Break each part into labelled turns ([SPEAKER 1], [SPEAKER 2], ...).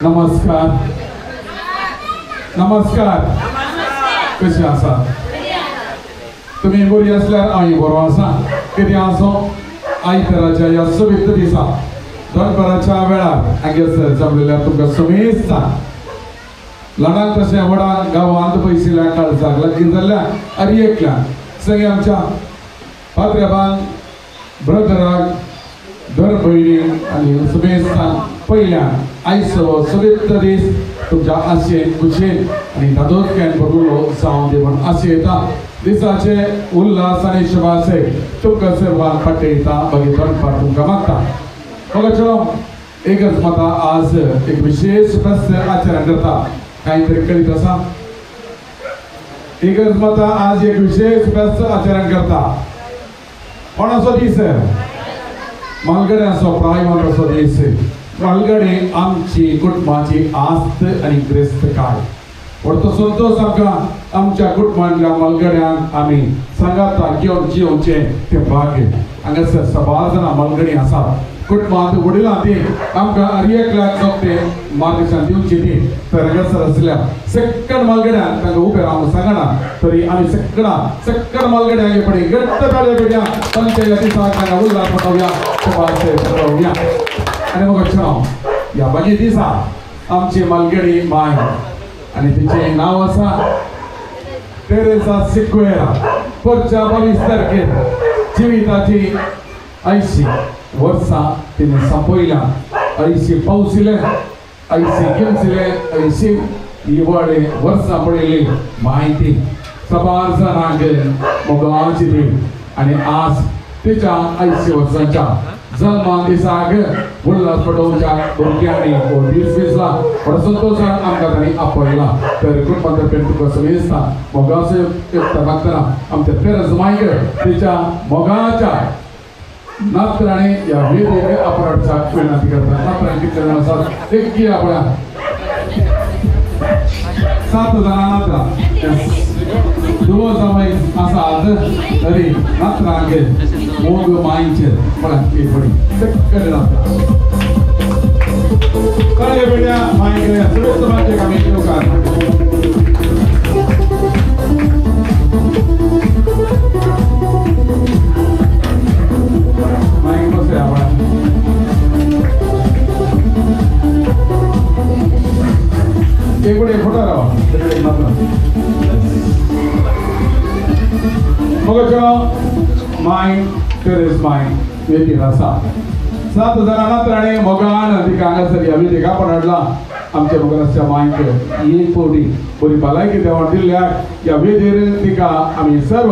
[SPEAKER 1] नमस्कार नमस्कार कशी आसा तुम्ही बरी असल्यार हांव बरो आसा कितें आसो आयताराच्या ह्या सुविध दिसा दनपाराच्या वेळार हांगासर जमलेल्या तुमकां सुमेस्त ल्हानाक तशें व्हडा गांवांत पयसिल्ल्या काळजाक लागीं जाल्ल्या अरयेंतल्यान सगळे आमच्या पात्र्याबांक ब्रदराक धर भयणी आनी सुमेस्तान पयल्यान आयचो सुविध दीस तुमच्या आशेन कुशेन आनी धादोसक्यान भरुलो जावं दी म्हण आशेता दिसाचे उल्हास आनी शुभाशय तुमकां सर्वांक पाठयता मागीर दनपार तुमकां मागता बघा एकच मता आज एक विशेष प्रस्त आचरण करता काहीतरी करीत असा एकच मता आज एक विशेष प्रस्त आचरण करता कोणाचो दीस मालगडे असो प्रायमंत्राचो दीस मालगडे आमची कुटुंबाची आस्त आणि ग्रेस्त काळ व्हडतो संतोष आमकां आमच्या कुटुंबांतल्या मालगड्यांक आमी सांगाता घेवन जिवचे ते भाग्य हांगासर सबार जाणां मालगडी आसात कुटुंबांत वडिलां ती आमकां अरयेंतल्यान सोंपते मार्गदर्शन दिवची ती तर हांगासर आसल्या सक्कड मालगड्यांक तांकां उबे रावन सांगना तरी आमी सक्कड मालगड्यांक पडे घट्ट ताळयो पेटया तांच्या ह्या दिसाक तांकां उल्हास पटोवया शुभाशय पटोवया आनी मग ह्या बागे दिसा आमची मालगडी माय आनी तिचें नांव आसा तेरेसा सिक्वेरा पुढच्या 22 तारखेर जिविताची 80 वर्सां तिने संपयल्या 80 पावसिले 80 गिमसिले 80 ही व्हडली वर्सां पडिल्ली म्हायती सबार जाणांक मोगाची दी आनी आज तिच्या 80 वर्सांच्या जल्मा दिसाक उल्हास पटोवच्या भुरग्यांनी हो दीस दिसला व्हडा संतोशान आमकां तांणी आपयला तर कुटुंबातर्फे तुका समेस्ता मोगाचो मागतना आमच्या पेरस मायक तिच्या मोगाच्या नात्रांनी ह्या वेदेक आपणाच्या विनंती करता नात्रांनी कितले जाण आसात एक आपल्या 7 जाणां नात्रा दुवो जावई आसात तरी नात्रांक मोग मायचेर म्हळ्यार एक बडी सक्कड नात्रा कळे बेड्या मायक सगळे समाजाक आमी येवकार मायक बसले आपण एक बडे फोटो राव सगळे नात्रा मग माय तेरेस माय वेतीन आसा 7 जाणां नात्रांनी मोगान तिका हांगासर ह्या वेदेक आपणाडला आमच्या मोगाच्या मायक एक पोटी बरी भलायकी देवान दिल्ल्याक ह्या वेदेर तिका आमी सर्व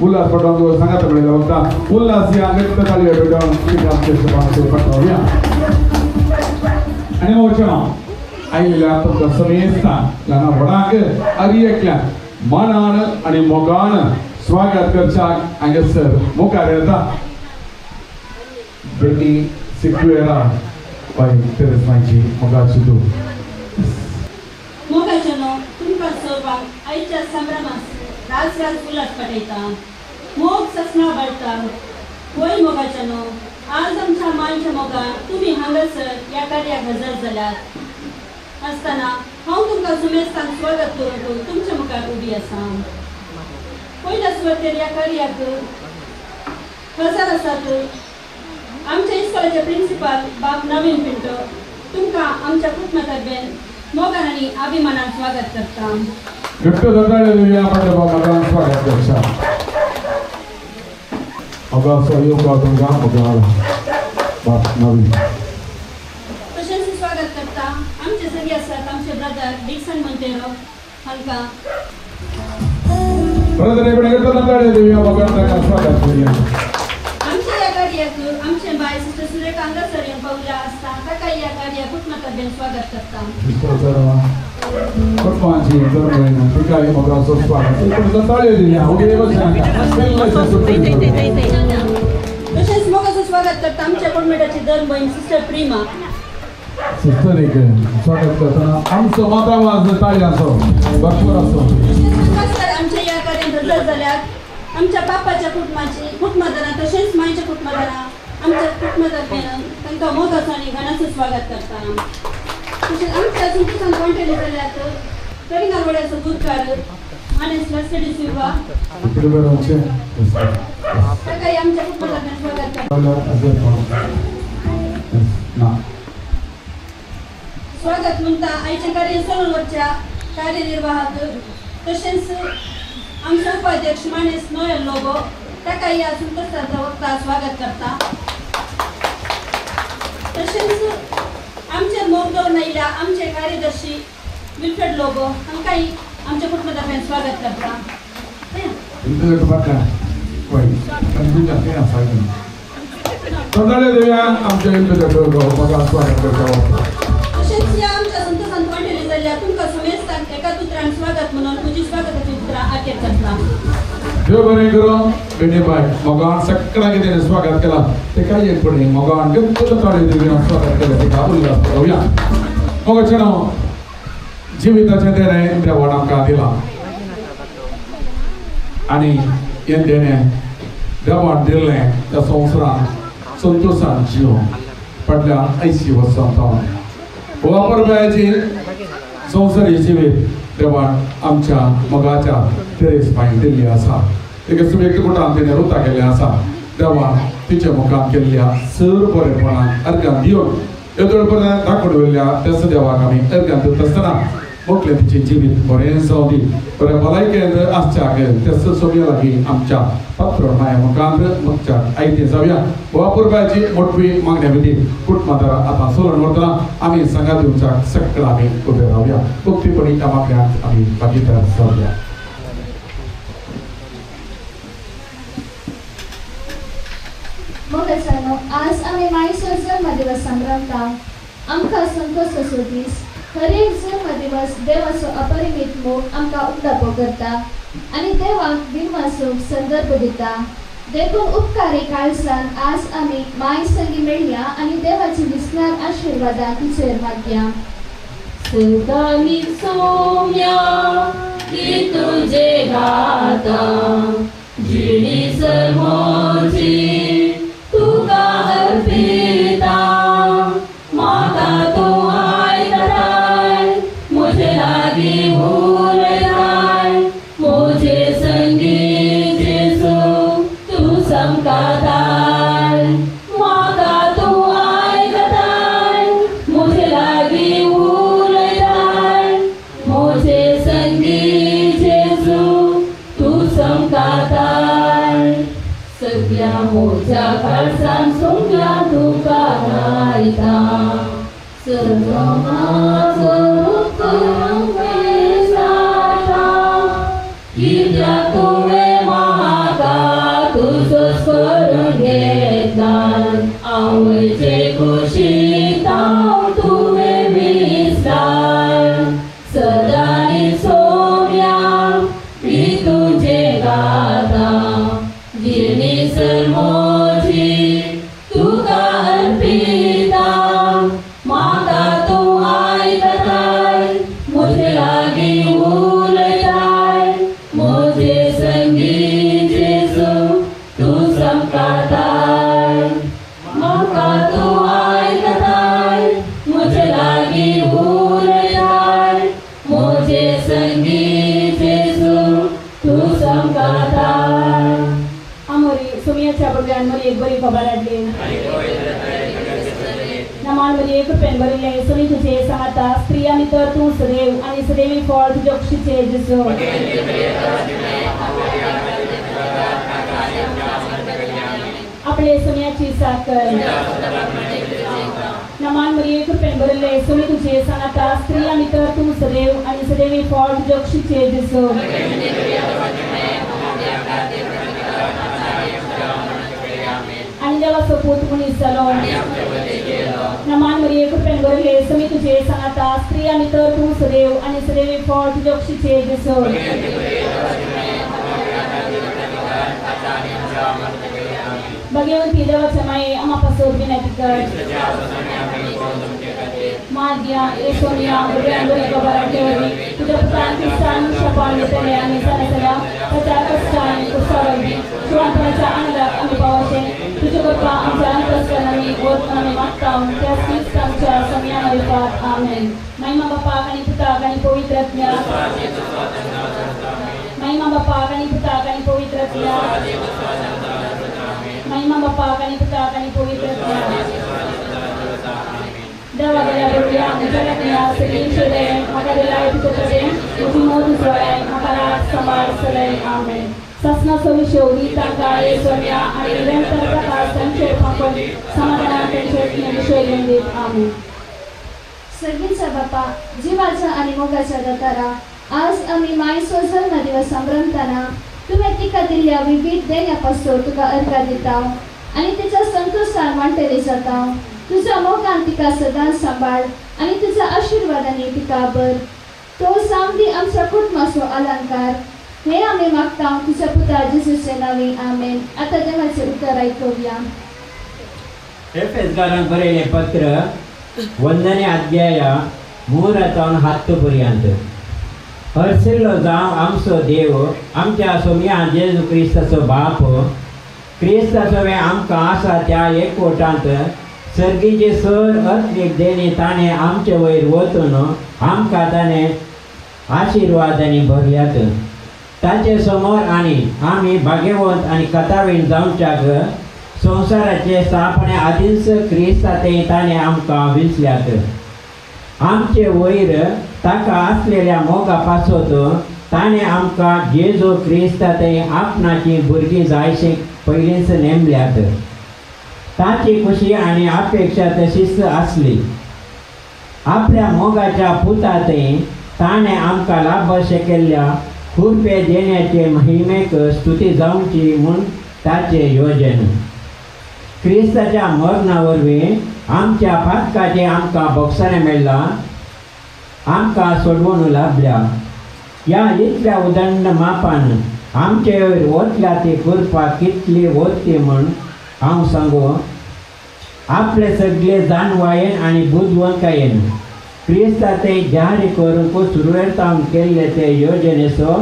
[SPEAKER 1] उल्हास पटोवंक सांगात पडलेलो वता उल्हास ह्या नृत्य ताळयो पेटोवन तिका आमचे शुभाशय पटोवया आनी मोचना आयिल्ल्या तुमकां समेस्तान ल्हाना व्हडांक अरयेंतल्यान मनान आनी मोगान स्वागत करच्याक हांगासर मुखार येता बेटी सिक्वेरा बाय तेरेस मायची मोगाची दूं
[SPEAKER 2] मोगाचनो तुमकां सर्वांक आयच्या संभ्रमांत रास उल्हास पटयता मोग ससना बळटा होय मोगाचनो आज आमच्या मायच्या मोगान तुमी हांगासर ह्या कार्याक हजर जाल्यात आसतना हांव तुमकां सुमेस्तान स्वागत करून तुमच्या मुखार उबी आसा पयल्या सुवातेर ह्या कार्याक हजर आसात आमच्या इस्कॉलाचे प्रिन्सिपाल बाब नवीन पिंटो तुमकां आमच्या कुटुंबातर्फे मोगान आनी अभिमानान स्वागत करता
[SPEAKER 1] घट्ट जाताळे दिवया आपल्या बाबान स्वागत करता मोगाचो योगा तुमकां मोगाळ बाब नवीन
[SPEAKER 2] तशेंच स्वागत करता आमचे सगळे आसात आमचे ब्रदर डिक्सन मोंतेरो हांकां
[SPEAKER 1] ब्रदर एवढे घट्ट जाताळे दिवया मोगान ताका स्वागत करूया
[SPEAKER 2] आमच्या ह्या कार्याक आमचे बाय सिस्टर सुरेखा हांगासर येवन पावल्या आसता ताका ह्या कार्याक कुटुंबातर्फे स्वागत करता कुटुंबाची जर तिकाय मोगाचो स्वागत जाताळे दिवया ओके तशेंच मोगाचो स्वागत करता आमच्या कुटुंबाची दर बहीण सिस्टर प्रिमा
[SPEAKER 1] सिस्टर एक स्वागत करतना आमचो मातावाज ताळी आसो भरपूर आसो
[SPEAKER 2] आमच्या ह्या कार्यात हजर जाल्यात आमच्या बापाच्या कुटुंबादारां तशेंच मायच्या कुटुंबादारां आमच्या कुटुंबातर्फे तांकां मोगाचो आनी घनाचो स्वागत करता आमच्या तुमचं कॉन्टॅक्ट झाल्यात तरी नरवड्याचं दूधकार माणूस लसडी शिवा
[SPEAKER 1] इकडे बरं आमचे
[SPEAKER 2] सकाळी आमच्या कुटुंबाला स्वागत करतो
[SPEAKER 1] ना
[SPEAKER 2] स्वागत म्हणता आईच्या कार्य सोलवरच्या कार्यनिर्वाहात तसेच आमचे उपाध्यक्ष माणूस नोयल लोगो त्या काही या संतोषाचा वक्ता स्वागत करता तसेच आमच्या मोरगाव नाईला आमचे कार्यदर्शी विल्फ्रेड लोगो आणि काही आमच्या कुटुंबातर्फे स्वागत करता
[SPEAKER 1] इंटर टपाका होय पण जाते ना साहेब तंदाले देव्या आमच्या इंटर टपाका स्वागत करता
[SPEAKER 2] तसेच या आमच्या संतोषांत वाटेले झाल्या तुमका समेस्तान एका तुत्रान स्वागत म्हणून तुझी स्वागताची उतरा आखेर करता
[SPEAKER 1] देव बरें करो बेटे बाय मोगान सगळ्यांक कितें स्वागत केला ते काय एक पडली मोगान गप्प ताळे देवी स्वागत केलं ते का उल्हास करूया मोगाचें जिविताचें तेणें देवान आमकां दिलां आनी हें देणें देवान दिल्लें त्या संवसारान संतोशान जिवन फाटल्या 80 वर्सां सावन वापरप्याची संवसारी जिवीत देवान आमच्या मोगाच्या तेरेस पांय दिल्ली आसा तेका सुबेक कुटान तिणें रुतां केल्लें आसा देवान तिच्या मुखार केल्ल्या सर बरेपणाक अर्घां दिवन येदोळ पर्यंत दाखोवल्या त्याच देवाक आमी अर्घां दित आसतना मोठलें तिचें जिवीत बरें जावं दी बरें भलायकेंत आसच्या त्याच सोबया लागीं आमच्या पात्र माया मुखार मागच्या आयतें जावया वापुरबायची मोठवी मागण्या विधी कुटुंबादारा आतां सोलून व्हरतना आमी सांगात दिवच्या सगळ्या आमी उबे रावया मुक्तीपणी त्या मागण्यांत आमी भागीदार जावया
[SPEAKER 3] मोगाचनो आज आमी मायसर जन्म दिवस संभ्रमता आमकां संतोष असो दीस हर एक जन्म दिवस देवाचो अपरिमीत मोग आमकां उगडापो करता आनी देवाक बिनवासोक संदर्भ दिता देखून उपकारी काळजान आज आमी माय संगी मेळया आनी देवाची विस्तार आशिर्वादां तिचेर मागया
[SPEAKER 2] सदानी सोम्या की तुझे गाता जिणी सर्मोची तुका अर्पिता माता तो आयताय मुझे लागी भूलताय मुझे संगी जेसु तू समकाताय माता तो आयताय मुझे लागी भूलताय मुझे संगी जेसु तू समकाताय सगळ्या मोठ्या खर्चान सोंगल्या तुका नायता सर्व माझं करून वेसाटा कित्याक तुवें म्हाका तुजोच करून घेतला आवयचे कुशीक हांव तुवें विसराय सदांनी सोम्या मी तुजे गाता जिणी सर्मोची तुका अर्पिता माता तू आयताय मुझे लागी उलटाय मुझे संगी जेसू तू समकाताय माता तू आयताय मुझे लागी उलटाय मुझे संगी जेसू तू समकाताय आमोरी सुमियाच्या बगड्यांमध्ये एक बरी खबर आडली नमानमध्ये एक रुपयान भरिल्ले सुनी तुझे सांगता स्त्री आनी तर तूं सदैव आनी सदैवी फळ तुज्या खुशीचे जेजू आपले सुन्याची साकर नमानमध्ये एक रुपयान भरिल्ले सुनी तुझे सांगता स्त्री आनी तर तूं सदैव आनी सदैवी फळ तुज्या खुशीचे जेजू आणि देवाचो पूत मनीस जालो नमानमध्ये एक रुपयान भरिल्ले सुनी तुझे सांगता स्त्री आनी तर तूं सदैव आनी सदैवी फळ तुज्या खुशीचे जेजू भगवंती देवाच्या माये आम्हा पासून विनंती कर माद्या एसोनिया बरी खबर आठवली तुझ्या पुत्रान ख्रिस्तान शपान येतले आम्ही जाण्याच्या त्याच्या कष्टाने कुसावली शिवांपणाच्या आनंदात आम्ही पावते तुझे कृपा आमच्या अंतस्करणाने ओळखणाने मागता त्या ख्रिस्तांच्या समयाने पाठ आमेन. महिमा बापा आणि पिता आणि पवित्र आत्म्या महिमा बापा आणि पिता आणि पवित्र आत्म्या महिमा बापा आणि पिता आणि पवित्र आत्म्या देवा गेल्या बरोबर आम्ही जगतल्या सगळी शेले म्हाका दिला तुझ्याकडे तुझी मोठी सोय म्हाका रात सांभाळ सगळे आमेन. ससनाचो विशोरी तांकां येसोन्या आणि निरंतर प्रकाश त्यांचे फाकून समाधानात त्यांचे विषय लेंदीत आमेन.
[SPEAKER 3] सर्गीचा बापा जीवाचा आणि मोगाचा दातारा आज आम्ही मायचो जल्म दिवस संभ्रमताना तुम्ही तिका दिल्ल्या विविध देण्यापासून तुका अर्घ दिता आणि तिचा संतोषान मांडलेली जाता. तुझ्या मोगान तिका सदां सांभाळ आणि तुझ्या आशीर्वादाने तिका बर. तो सामदी आमच्या कुटुंबाचो अलंकार हे आम्ही मागता तुझ्या पुत्रा जेजूचे नावे आमेन. आता देवाचे उत्तर ऐकूया.
[SPEAKER 4] एफेसकारांक बरयलें पत्र वंदने अध्याय 3 7 पर्यंत. हरसिल्लो जावं आमचो देव आमच्या सोम्या जेजू क्रिस्ताचो बाप क्रिस्ताचो आमकां आसा त्या एकवटांत सर्गीचे सर अर्थीक देणी ताणें आमचे वयर वचून आमकां ताणें आशिर्वादांनी भरल्यात. ताचे समोर आमी भाग्यवंत आनी कथावीण जावच्याक संवसाराचे स्थापने आदींच क्रिस्तांतय ताणें आमकां विसल्यात. आमचे वयर ताका आसलेल्या मोगा पासत ताणें आमकां जेजू क्रिस्तांतय आपणाची भुरगीं जायशे पयलींच नेमल्यात. ताची खुशी आनी अपेक्षा तशीच आसली. आपल्या मोगाच्या पुतांतय ताणें आमकां लाभशे केल्ल्या खुरपे देण्याचे महिमेक स्तुती जावची म्हूण ताचे योजन. क्रिस्ताच्या मरणा वरवीं आमच्या पातकाचे आमकां भोगसाणें मेळ्ळां आमकां सोडवून लाभल्या. ह्या इतल्या उदंड मापान आमचे वयर वतल्या ती कृपा कितली वरती म्हूण हांव सांगू. आपले सगळे जाणवायेन आनी बुदवंतकायेन क्रिस्तांतय जाहीर करून सुरवेरतावन केल्ले ते योजनेचो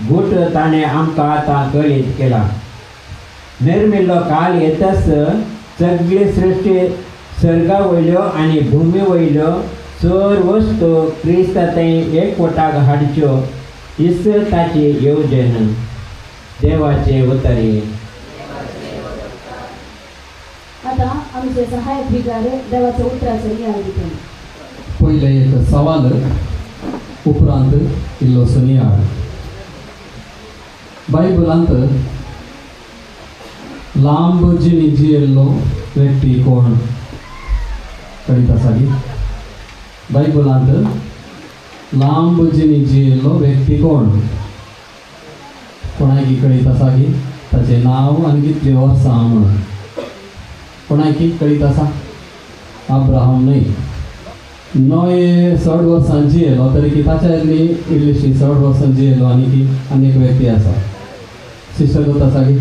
[SPEAKER 4] गुट ताणें आमकां आतां कळीत केला. निर्मिल्लो काल येतच सगळी सृश्टी सर्गा वयल्यो आनी भुमी वयल्यो चर वस्तू क्रिस्तांतय एकवटाक हाडच्यो हीच ताची येवजण. देवाचे उतरी.
[SPEAKER 2] आता आमचे सहाय्यक भिकारी देवाच्या उतराचं नियाळ दिते.
[SPEAKER 5] पहिले एक सवाल उपरांत इल्लो नियाळ. बायबलांत लांब जिणी जियेल्लो व्यक्ती कोण कळीत आसा गी? बायबलांत लांब जिणी जियेल्लो व्यक्ती कोण कोणाकी कळीत आसा गी? ताचें नांव आनी कितली वर्सां म्हणून कोणाकी कळीत आसा? अब्राहम न्हय. नोये 60 वर्सां जियेलो तरी की ताच्या इल्लीशी 60 वर्सां जियेलो आनी एक व्यक्ती आसा शिश्यगत आसा गी?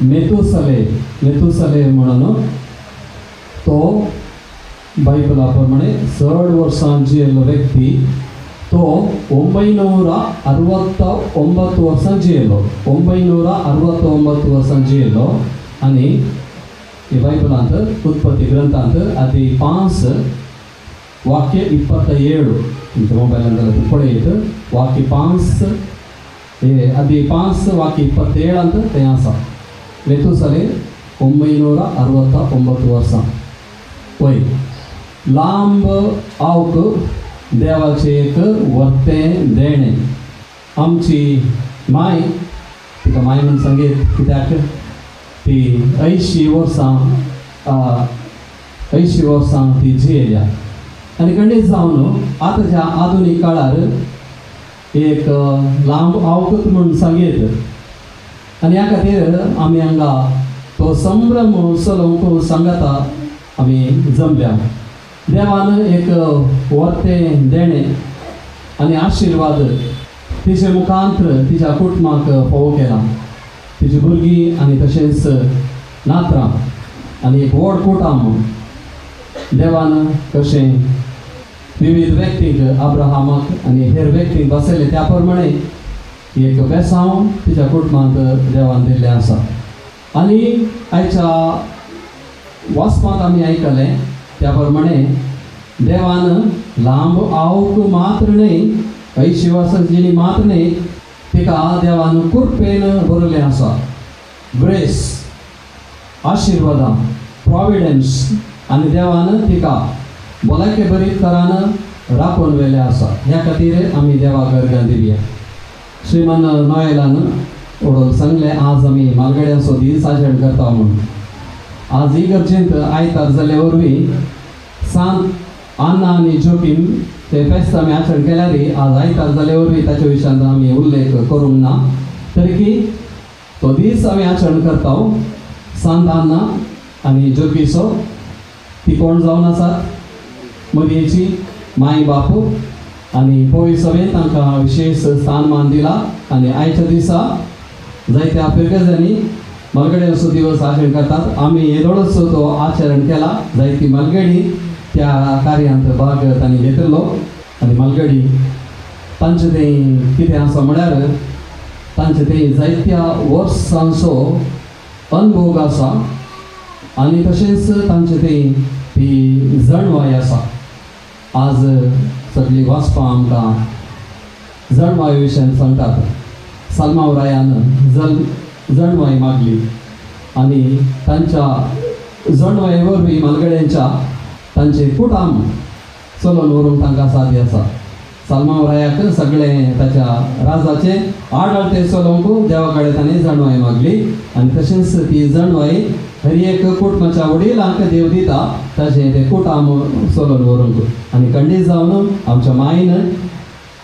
[SPEAKER 5] मेतुसले म्हणून तो बायबला प्रमाणे 60 वर्सां जियेलो व्यक्ती तो 969 वर्सां जियेलो. 969 वर्सां जियेलो आनी बायबलांत उत्पत्ती ग्रंथांत आदी 5 वाक्य 27 तुमच्या मोबायलांत जाल्यार तूं पळयत वाक्य 5 आदी 5 वाक्य 27 तें आसा. मेतुसले 969 वर्सां. पळय लांब आवक देवाचें एक वर्तें देणें. आमची माय तिका माय म्हूण सांगीत कित्याक ती 80 वर्सां ती जियेल्या आनी खंडीत जावन आतांच्या आधुनीक काळार एक लांब आवकत म्हूण सांगीत आनी ह्या खातीर आमी हांगा तो संभ्रम चलोवंक सांगाता आमी जमल्या. देवान एक वर्तें देणें आनी आशिर्वाद तिचे मुखांत्र तिच्या कुटुंबाक फोव केला. तिची भुरगीं आनी तशेंच नात्रां आनी एक व्हड कुटुंब देवान कशें विविध व्यक्तींक अब्राहामाक आनी हेर व्यक्तींक बसयले त्या प्रमाणे एक बेसांव तिच्या कुटुंबांत देवान दिल्लें आसा. आनी आयच्या वाचपांत आमी आयकलें त्या प्रमाणे देवान लांब आवक मात्र न्हय, 80 वर्सांची मात्र न्हय, तिका देवान कृपेन भरलें आसा. ग्रेस, आशिर्वादां, प्रॉविडन्स आनी देवान तिका भलायके बरी तरान राखून व्हेलें आसा. ह्या खातीर आमी देवाक अर्गां दिवया. श्रीमान नॉयलान ओडोल सांगलें आज आमी मालगड्यांचो दीस आचरण करता म्हणून. आज इगर्जेंत आयतार जाले वरवीं सांत आन्ना आनी जोकीम ते फेस्त आमी आचरण केल्यारय आज आयतार जाले वरवीं ताचे विशयान आमी उल्लेख करूंक ना. तरीकी तो दीस आमी आचरण करता सांत आन्ना आनी जोकीचो. ती कोण जावन आसात? मदयेची माय बाप आनी पळय सभेन तांकां विशेश स्थानमान दिला. आनी आयच्या दिसा जायत्या पिरगेजांनी मालगड्यांचो दिवस आचरण करतात. आमी येदोळच तो आचरण केला. जायती मालगडी त्या कार्यांत भाग तांणी घेतिल्लो. आनी मालगडी तांचे थंय कितें आसा म्हळ्यार तांचे थंय जायत्या वर्सांचो अनुभव आसा. आनी तशेंच तांचे थंय ती जणवाय आसा. आज सगळीं वाचपां आमकां जणवाय विशयान सांगतात. सालमावरायान जणवाय मागली आनी तांच्या जणवाये वरवीं मालगड्यांच्या तांचे कुटाम चलोवन व्हरूंक तांकां सादी आसा. सालमावरायाक सगळें ताच्या राजाचे आडळते चलोवंक देवा कडेन ताणें जणवाय मागली. आनी तशेंच ती जणवाय हर एक कुटुंबाच्या वडिलांक देव दिता ताचें तें कुटाम चलोवन व्हरूंक. आनी खंडीत जावन आमच्या मायन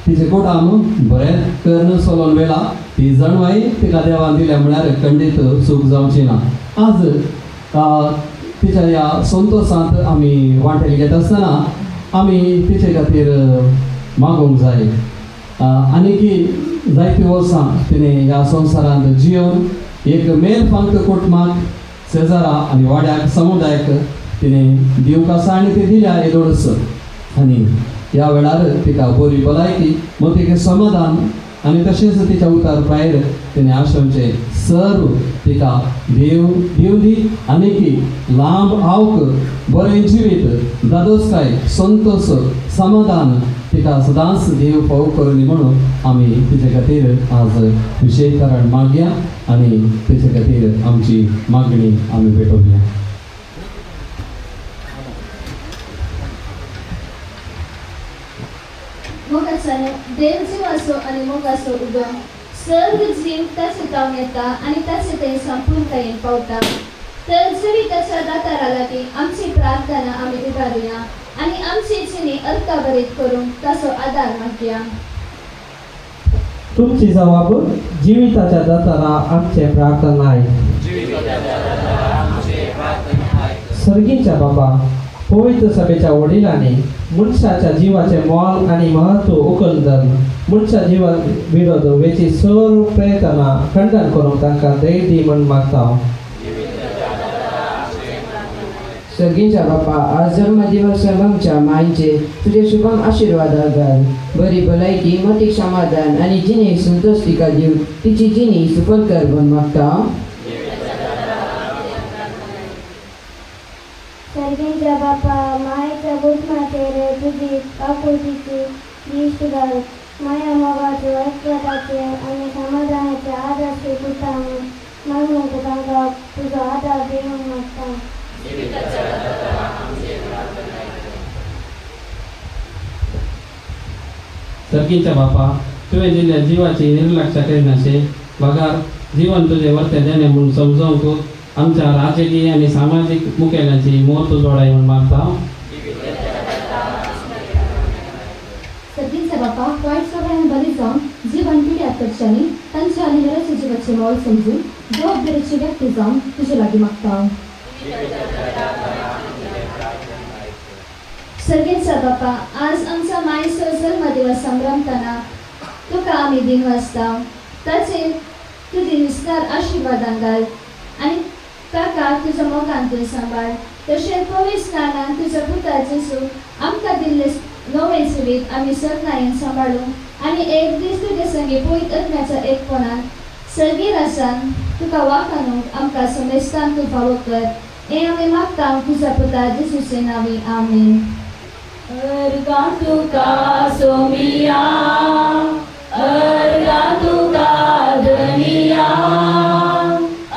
[SPEAKER 5] तिचे कुटाम बरें करून चलोवन व्हेला. ती जणवाय तिका देवान दिल्या म्हळ्यार खंडीत चूक जावची ना. आज तिच्या ह्या संतोशांत आमी वांटेल घेत आसतना आमी तिचे खातीर मागोवंक जाय. आनीक जायतीं वर्सां तिणें ह्या संवसारांत जियोन एक मेल फांक कुटुंबाक, शेजारा आनी वाड्याक, समुदायाक तिणें दिवंक आसा आनी ती दिल्या येदोळस. आनी ह्या वेळार तिका बरी भलायकी, मोतीक समाधान आनी तशेंच तिच्या उतार भायर तिणें आशेवचें सर्व तिका देव दिवली. आनीक लांब आवक, बरें जिवीत, दादोसकाय, संतोश, समाधान तिका सदांच देव फावो करूनी म्हणून आमी तिचे खातीर आज विशेश तरान मागया आनी तिचे खातीर आमची मागणी आमी भेटोवया.
[SPEAKER 3] मोगाचो देव जिवाचो आनी मोगाचो उगम सर्व जीव ताचे तावन येता आनी ताचे थंय संपूर्णतायेन पावता. तर जिविताच्या दातारा लागीं आमची प्रार्थना आमी उबारुया आनी आमची जिणी अर्काबरीत करूंक ताचो आदार मागया.
[SPEAKER 6] तुमची जबाब जिविताच्या दातारा आमचे प्रार्थनाय. सर्गीच्या बाबा, पवित्र सभेच्या वडिलांनी मनशाच्या जीवाचे मोल आणि महत्व उखलून मनशा जिवा विरोध वेची सर्व प्रयत्नां खंडन करूंक तांकां दय दी म्हूण मागता.
[SPEAKER 7] सर्गीच्या बापा, आज जन्मदिवसाक आमच्या मायचे तुझे शुभम आशीर्वाद घाल. बरी भलायकी, मोतीक समाधान आनी जिणेक संतोष तिका दिव. तिची जिणी सुफल कर म्हूण मागता.
[SPEAKER 8] सर्गीच्या बापा, मायेच्या गुटमाचेर तुजी आपुलकीची दिश्ट घाल. माया मोगाचो, ऐक्यताचे आनी समाधानाचे आदर्श कुटाम मागूंक तांकां तुजो आदार दिवंक मागता.
[SPEAKER 6] सर्गीच्या बापा, तुवें दिल्ल्या जिवाची निर्लक्ष्य करिनाशे. बगार जीवन तुजें वर्तें देणें म्हूण समजोवंक आमच्या राजकीय आनी सामाजीक मुखेल्यांची मोत जोडाय म्हूण मागता.
[SPEAKER 3] सर्गीच्या बापा, वायट सगळ्यांक बरी जावन जीवन पिड्यार करच्यांनी तांचे आनी हेरांचे जिवाचे मोल समजून जबाबदारेची व्यक्ती जावन तुजे लागीं मागता. सर्गीचा बापा, आज आमचा मायेचो जन्मदिवस संभ्रमतना तुका आमी दिन वाजता. ताचेर तुजी निस्तार आशिर्वादां घाल आनी ताका तुज्या मोगान तुवें सांबाळ. तशेंच पवित्र स्नानान तुजो पुता जेजू आमकां दिल्ले नवे सुरीत आम्ही सत्नायन सांभाळून आणि एक दीस तुजे संगी पळयत आत्म्याचा एकपणान सर्गीर आसान तुका वाखाणूंक आमकां समेस्तान तूं फावो कर हें आमी मागता तुज्या पुता जेजूचे नांवी आमीन.
[SPEAKER 2] अर्गा तुका सोमिया, अर्गा तुका धनिया,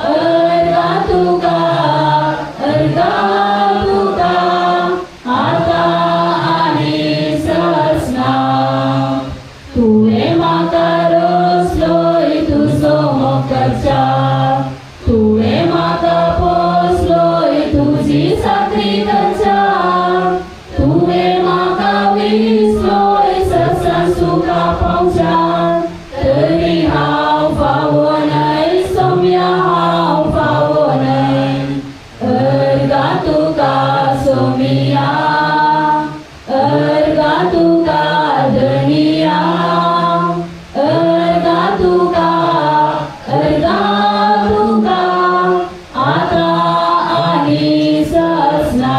[SPEAKER 2] अर्गा तुका आता आनी ससना. तुवें म्हाका रोसलोय तुजो मोगाच्या, तुवें म्हाका पोसलोय तुजी साखरी खर्चा. तुवें म्हाका विसलोय ससान सुका पावच्या, तरी हांव फावो न्हय सोम्या हांव फावो न्हय. अर्गा तुका सोमिया, अर्गा तुका धनिया, अर्गा तुका आता आनी ससना.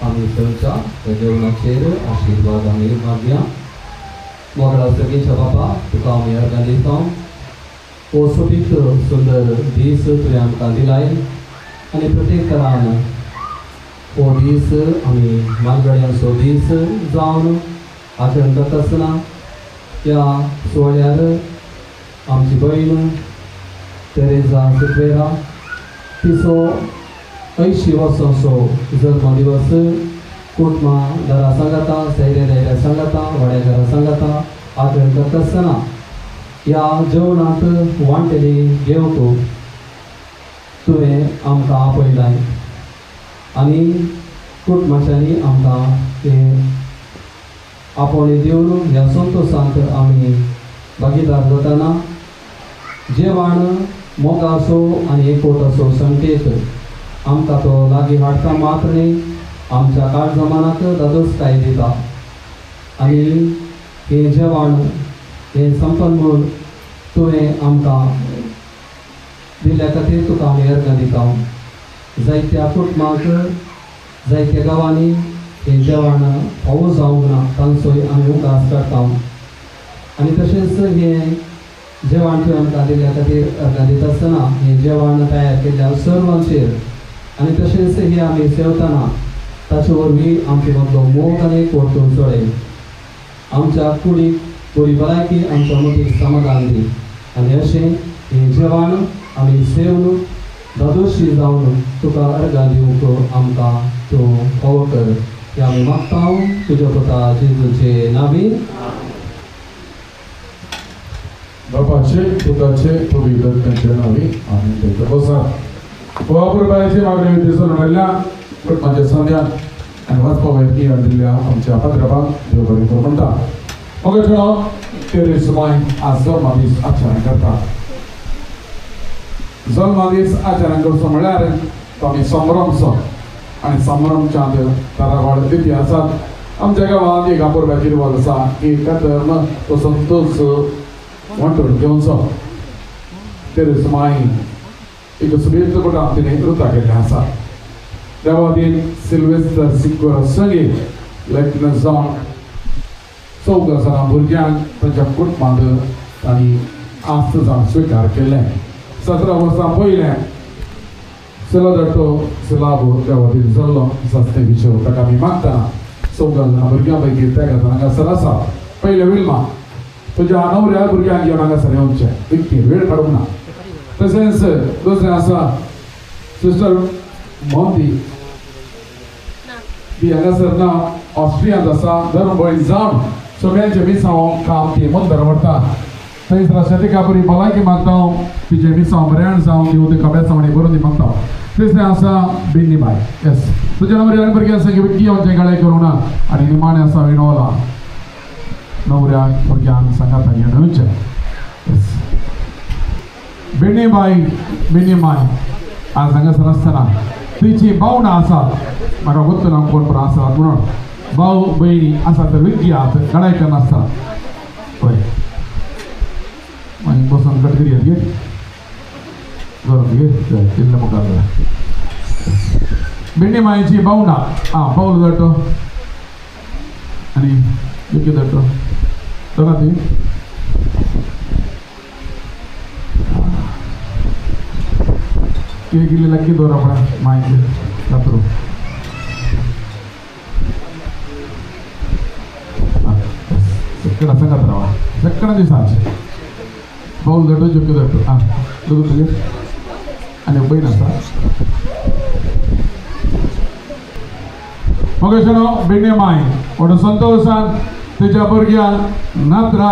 [SPEAKER 5] आम्ही चर्चा त्या जेवणाचेर आशीर्वाद आमी मागया. मोगला सगळींच्या बाबा तुका आमी अर्गां दिता. हो सोबीत सुंदर दीस तुवें आमकां दिलाय आनी प्रत्येक तरान हो दीस आमी मालगड्यांचो दीस जावन आचरण करता आसतना ह्या सुवाळ्यार आमची भयण तेरेजा सिक्वेरा तिचो 80 वर्सांचो जन्मदिवस कुटुंबां घरा सांगाता सैऱ्या दायऱ्या सांगाता वाड्या घरा सांगाता आचरण करता आसतना ह्या जेवणांत वांटेली घेवंक तुवें आमकां आपयलाय आनी कुटुंबाच्यांनी आमकां तें आपोवणें दिवन ह्या संतोशांत आमी भागीदार जाताना जेवण मोगा असो आनी एकवट असो संकेत आमकां तो लागीं हाडटा मात्र न्ही आमच्या काळ जमानाक दादोसकाय दिता. आनी हें जेवण हें संपन्न तुवें आमकां दिल्ल्या खातीर तुका आमी अर्गां दिता. जायत्या कुटुंबांक जायत्या गांवांनी हें जेवण फावो जावंक ना तांचोय आमी उगास करता. आनी तशेंच हें जेवण तुवें आमकां दिल्ल्या खातीर अर्गां दिता आसतना हें जेवण तयार केल्ल्या सर्वांचेर आनी तशेंच हें आमी सेवताना ताचे वरवीं आमचे मदलो मोग आनी परतून चडय. आमच्या कुडीक बरी भलायकी आमच्या मदीं समाधान दी आनी अशें हें जेवण आमी सेवन दादोशी जावन तुका अर्गां दिवंक आमकां तूं फावो कर. हें आमी मागता तुज्या पुता जेजूचे नांवी.
[SPEAKER 1] बापाचे पुताचे पवित्र त्यांच्या नावी आम्ही देतो. बसा बायचे मागणी दिसून राहिल्या कुटुंबाच्या संध्यान आणि वाचपा वैकी दिल्ल्या आमच्या पत्रकाक देव बरें करूं म्हणटा. मग तेरे सुमाय आज जल्मादीस आचरण करता. जल्मादीस आचरण करचो म्हळ्यार तो आमी संभ्रमचो आनी संभ्रमच्यान तरावाड दिती आसात. आमच्या गांवांत एक आपुरब्याची रिवाज आसा की कातरन तो संतोष वांटून घेवचो. तेरे सुमाय एक सुबेज पटा तिणें वृत्ता केल्लें आसा. त्या वाटेन सिल्वेस्टर सिक्वेरा संगीत लग्न जावन 14 भुरग्यांक तांच्या कुटुंबांत तांणी आस्त जावन स्विकार केल्लें. 17 वर्सां पयलें सिलादट्टो सिलाबो त्या वाटेन जाल्लो सस्ते विशय ताका आमी मागतना 14 भुरग्यां पैकी त्या खातीर हांगासर आसा. पयले विल्मा तुज्या नवऱ्या भुरग्यांक घेवन हांगासर येवचें इतकी वेळ काडूंक ना. तशेंच दुसरें आसा सिस्टर मोदी ती हांगासर ना ऑस्ट्रियांत आसा. धर्मबळी जावन सगळ्यांचे मिसांव काम ती मंदर व्हरता. थंयसर आसा तिका बरी भलायकी मागता. तिचे मिसांव बऱ्यान जावन दिवं तिका बेसावणी बरोवन दी मागता. तिसरें आसा बिन्नी बाय. येस तुज्या नवऱ्या भुरग्यां संगी येवचें गाळ्या करूं ना आनी निमाणें आसा विणवला नवऱ्या भुरग्यांक सांगात घेवन येवचें. येस बिन्नी माय आज हांगासर आसतना तिची भावना आसात. म्हाका गोत्तू ना कोण पण आसात म्हणून भाऊ भयणी आसा तर विद्यात गाळायकर नासता पळय मागीर बसून कटकरी घे घरून घे मुखार बिन्नी मायेची भावना पावलो जातो आणि योग्य दत्त बघा ते केक इल्लेला किदोर आपण माहिती जातो सक्कड सांगत राहा सक्कड दिसाचे पाऊल दटो योग्य दटो हां बघू तुझे आणि बहीण असा मग बेणे माय ओढ संतोषान त्याच्या भुरग्यांक नात्रा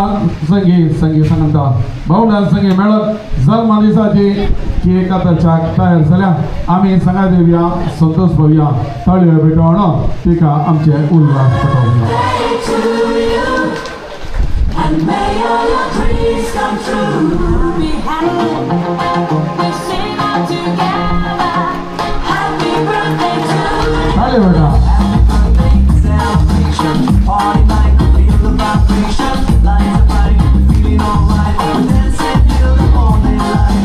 [SPEAKER 1] संगी सांगता भावंडां संगी मेळत जल्मा दिसाची केक आतांच्याक तयार जाल्या आमी सांगा देवया संतोष भोवया ताळयो भेटोवन तिका आमचे Ulhas पटोवया
[SPEAKER 9] And may all your dreams come true. We sing out together. Happy birthday to you.
[SPEAKER 1] ताळयो बेटा
[SPEAKER 9] Party night, feel the vibration. Lights are bright, feeling alright. Dance and feel the morning light.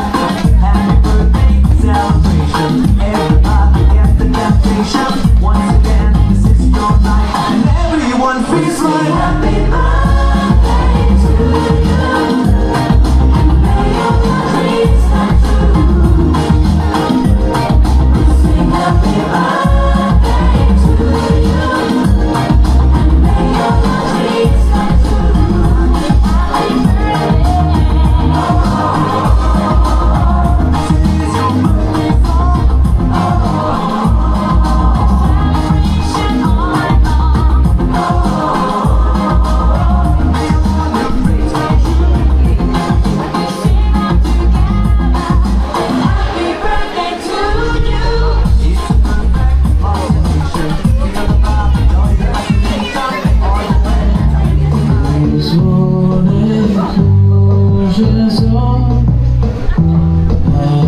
[SPEAKER 9] Happy birthday celebration. Everybody get the temptation. Once again, this is your night, and everyone feels right. Happy birthday to you. And may all your dreams come true. Sing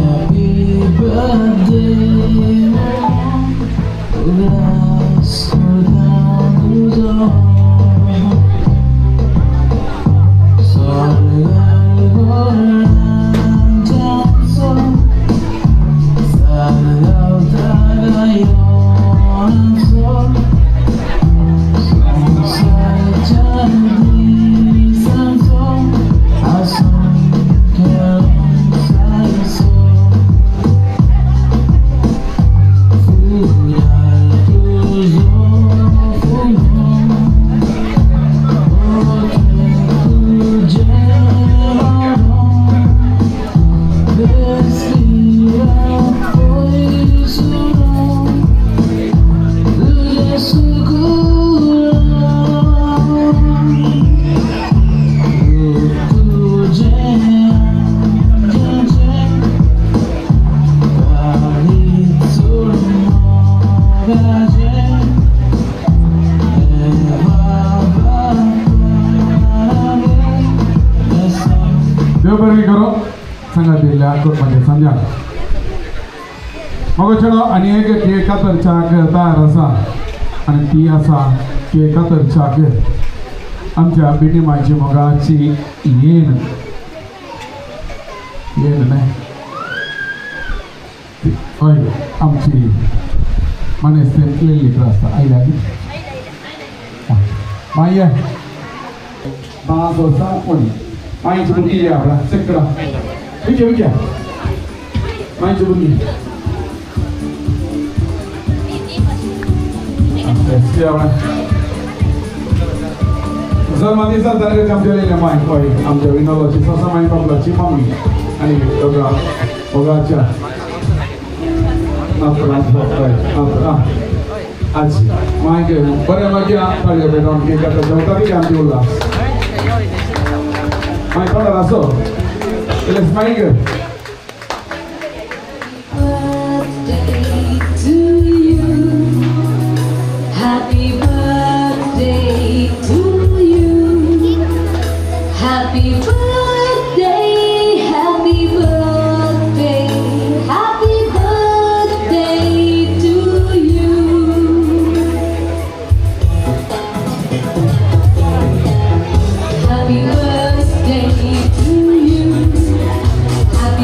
[SPEAKER 9] happy birthday to you.
[SPEAKER 1] देवबरी करो सांगा दिल्या म्हणजे संध्या मग चलो आणि एक cake कातरच्या तयार आसा आणि ती आसा केक कातरच्या आमच्या बेटी मायची मोगाची येण नाही हय आमची मनेस्तेंतली लेकरां आसता आयल्या की माय पांच वर्सां कोणी मायची भुरगीं या आपला चक्रा विचार मायची भुरगीं जल्मा दिसा तारखेक आमच्या लेल्या माय पळय आमच्या विनोदाची सासा माय बाबलाची मम्मी आणि ओगाच्या आज माय बऱ्या मागीर ताळयो भेटोवन केक आतां जेवता ती आमची उल्हास माय तोंडार आसो जाल्यार स्माईल कर
[SPEAKER 9] Happy birthday to you. Happy birthday, happy birthday, happy birthday to you. Happy birthday to you. Happy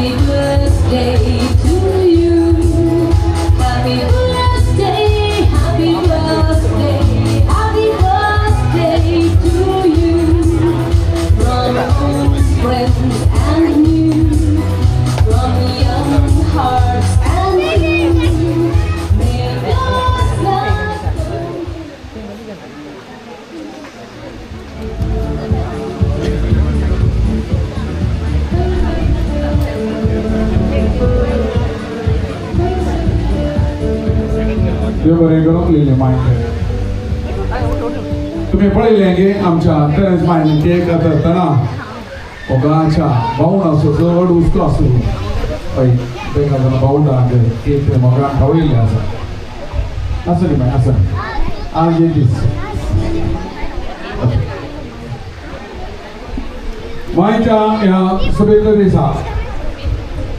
[SPEAKER 1] देव बरें करूं लिहिलें माहिती तुम्ही पळयलें की आमच्या टेरेस मायनी केक करतना मोगाच्या बावून आसूं चड उस्तो आसूं हय तेका जाणा बावडाक केक ते मोगान खावयल्ले आसा आसूं न्ही माय आसा आज एक दीस मायच्या ह्या सभेचो दिसा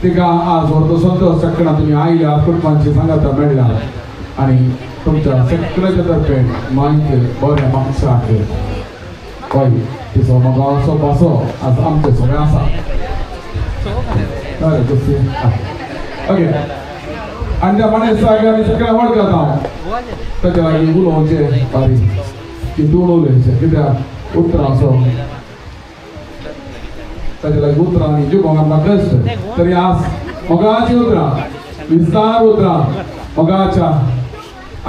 [SPEAKER 1] तिका आज व्हरतो संतोष चक्कना तुम्ही आयल्या कुटुंबांची सांगाता मेळ्ळा आणि तुमच्या सगळ्याच्या तर्फे मायके बऱ्या माणसाक हय तिचो मोगाचो पासो आज आमचे सगळे आसा ओके आनी त्या माणसाक आमी सगळ्या वळखता हांव ताच्या लागीं उलोवचें बारीक तितून उलयचें कित्याक उतरां असो ताच्या लागीं उतरां आनी ज्यो म्हाका कश्ट तरी आज मोगाची उतरां विस्तार उतरां मोगाच्या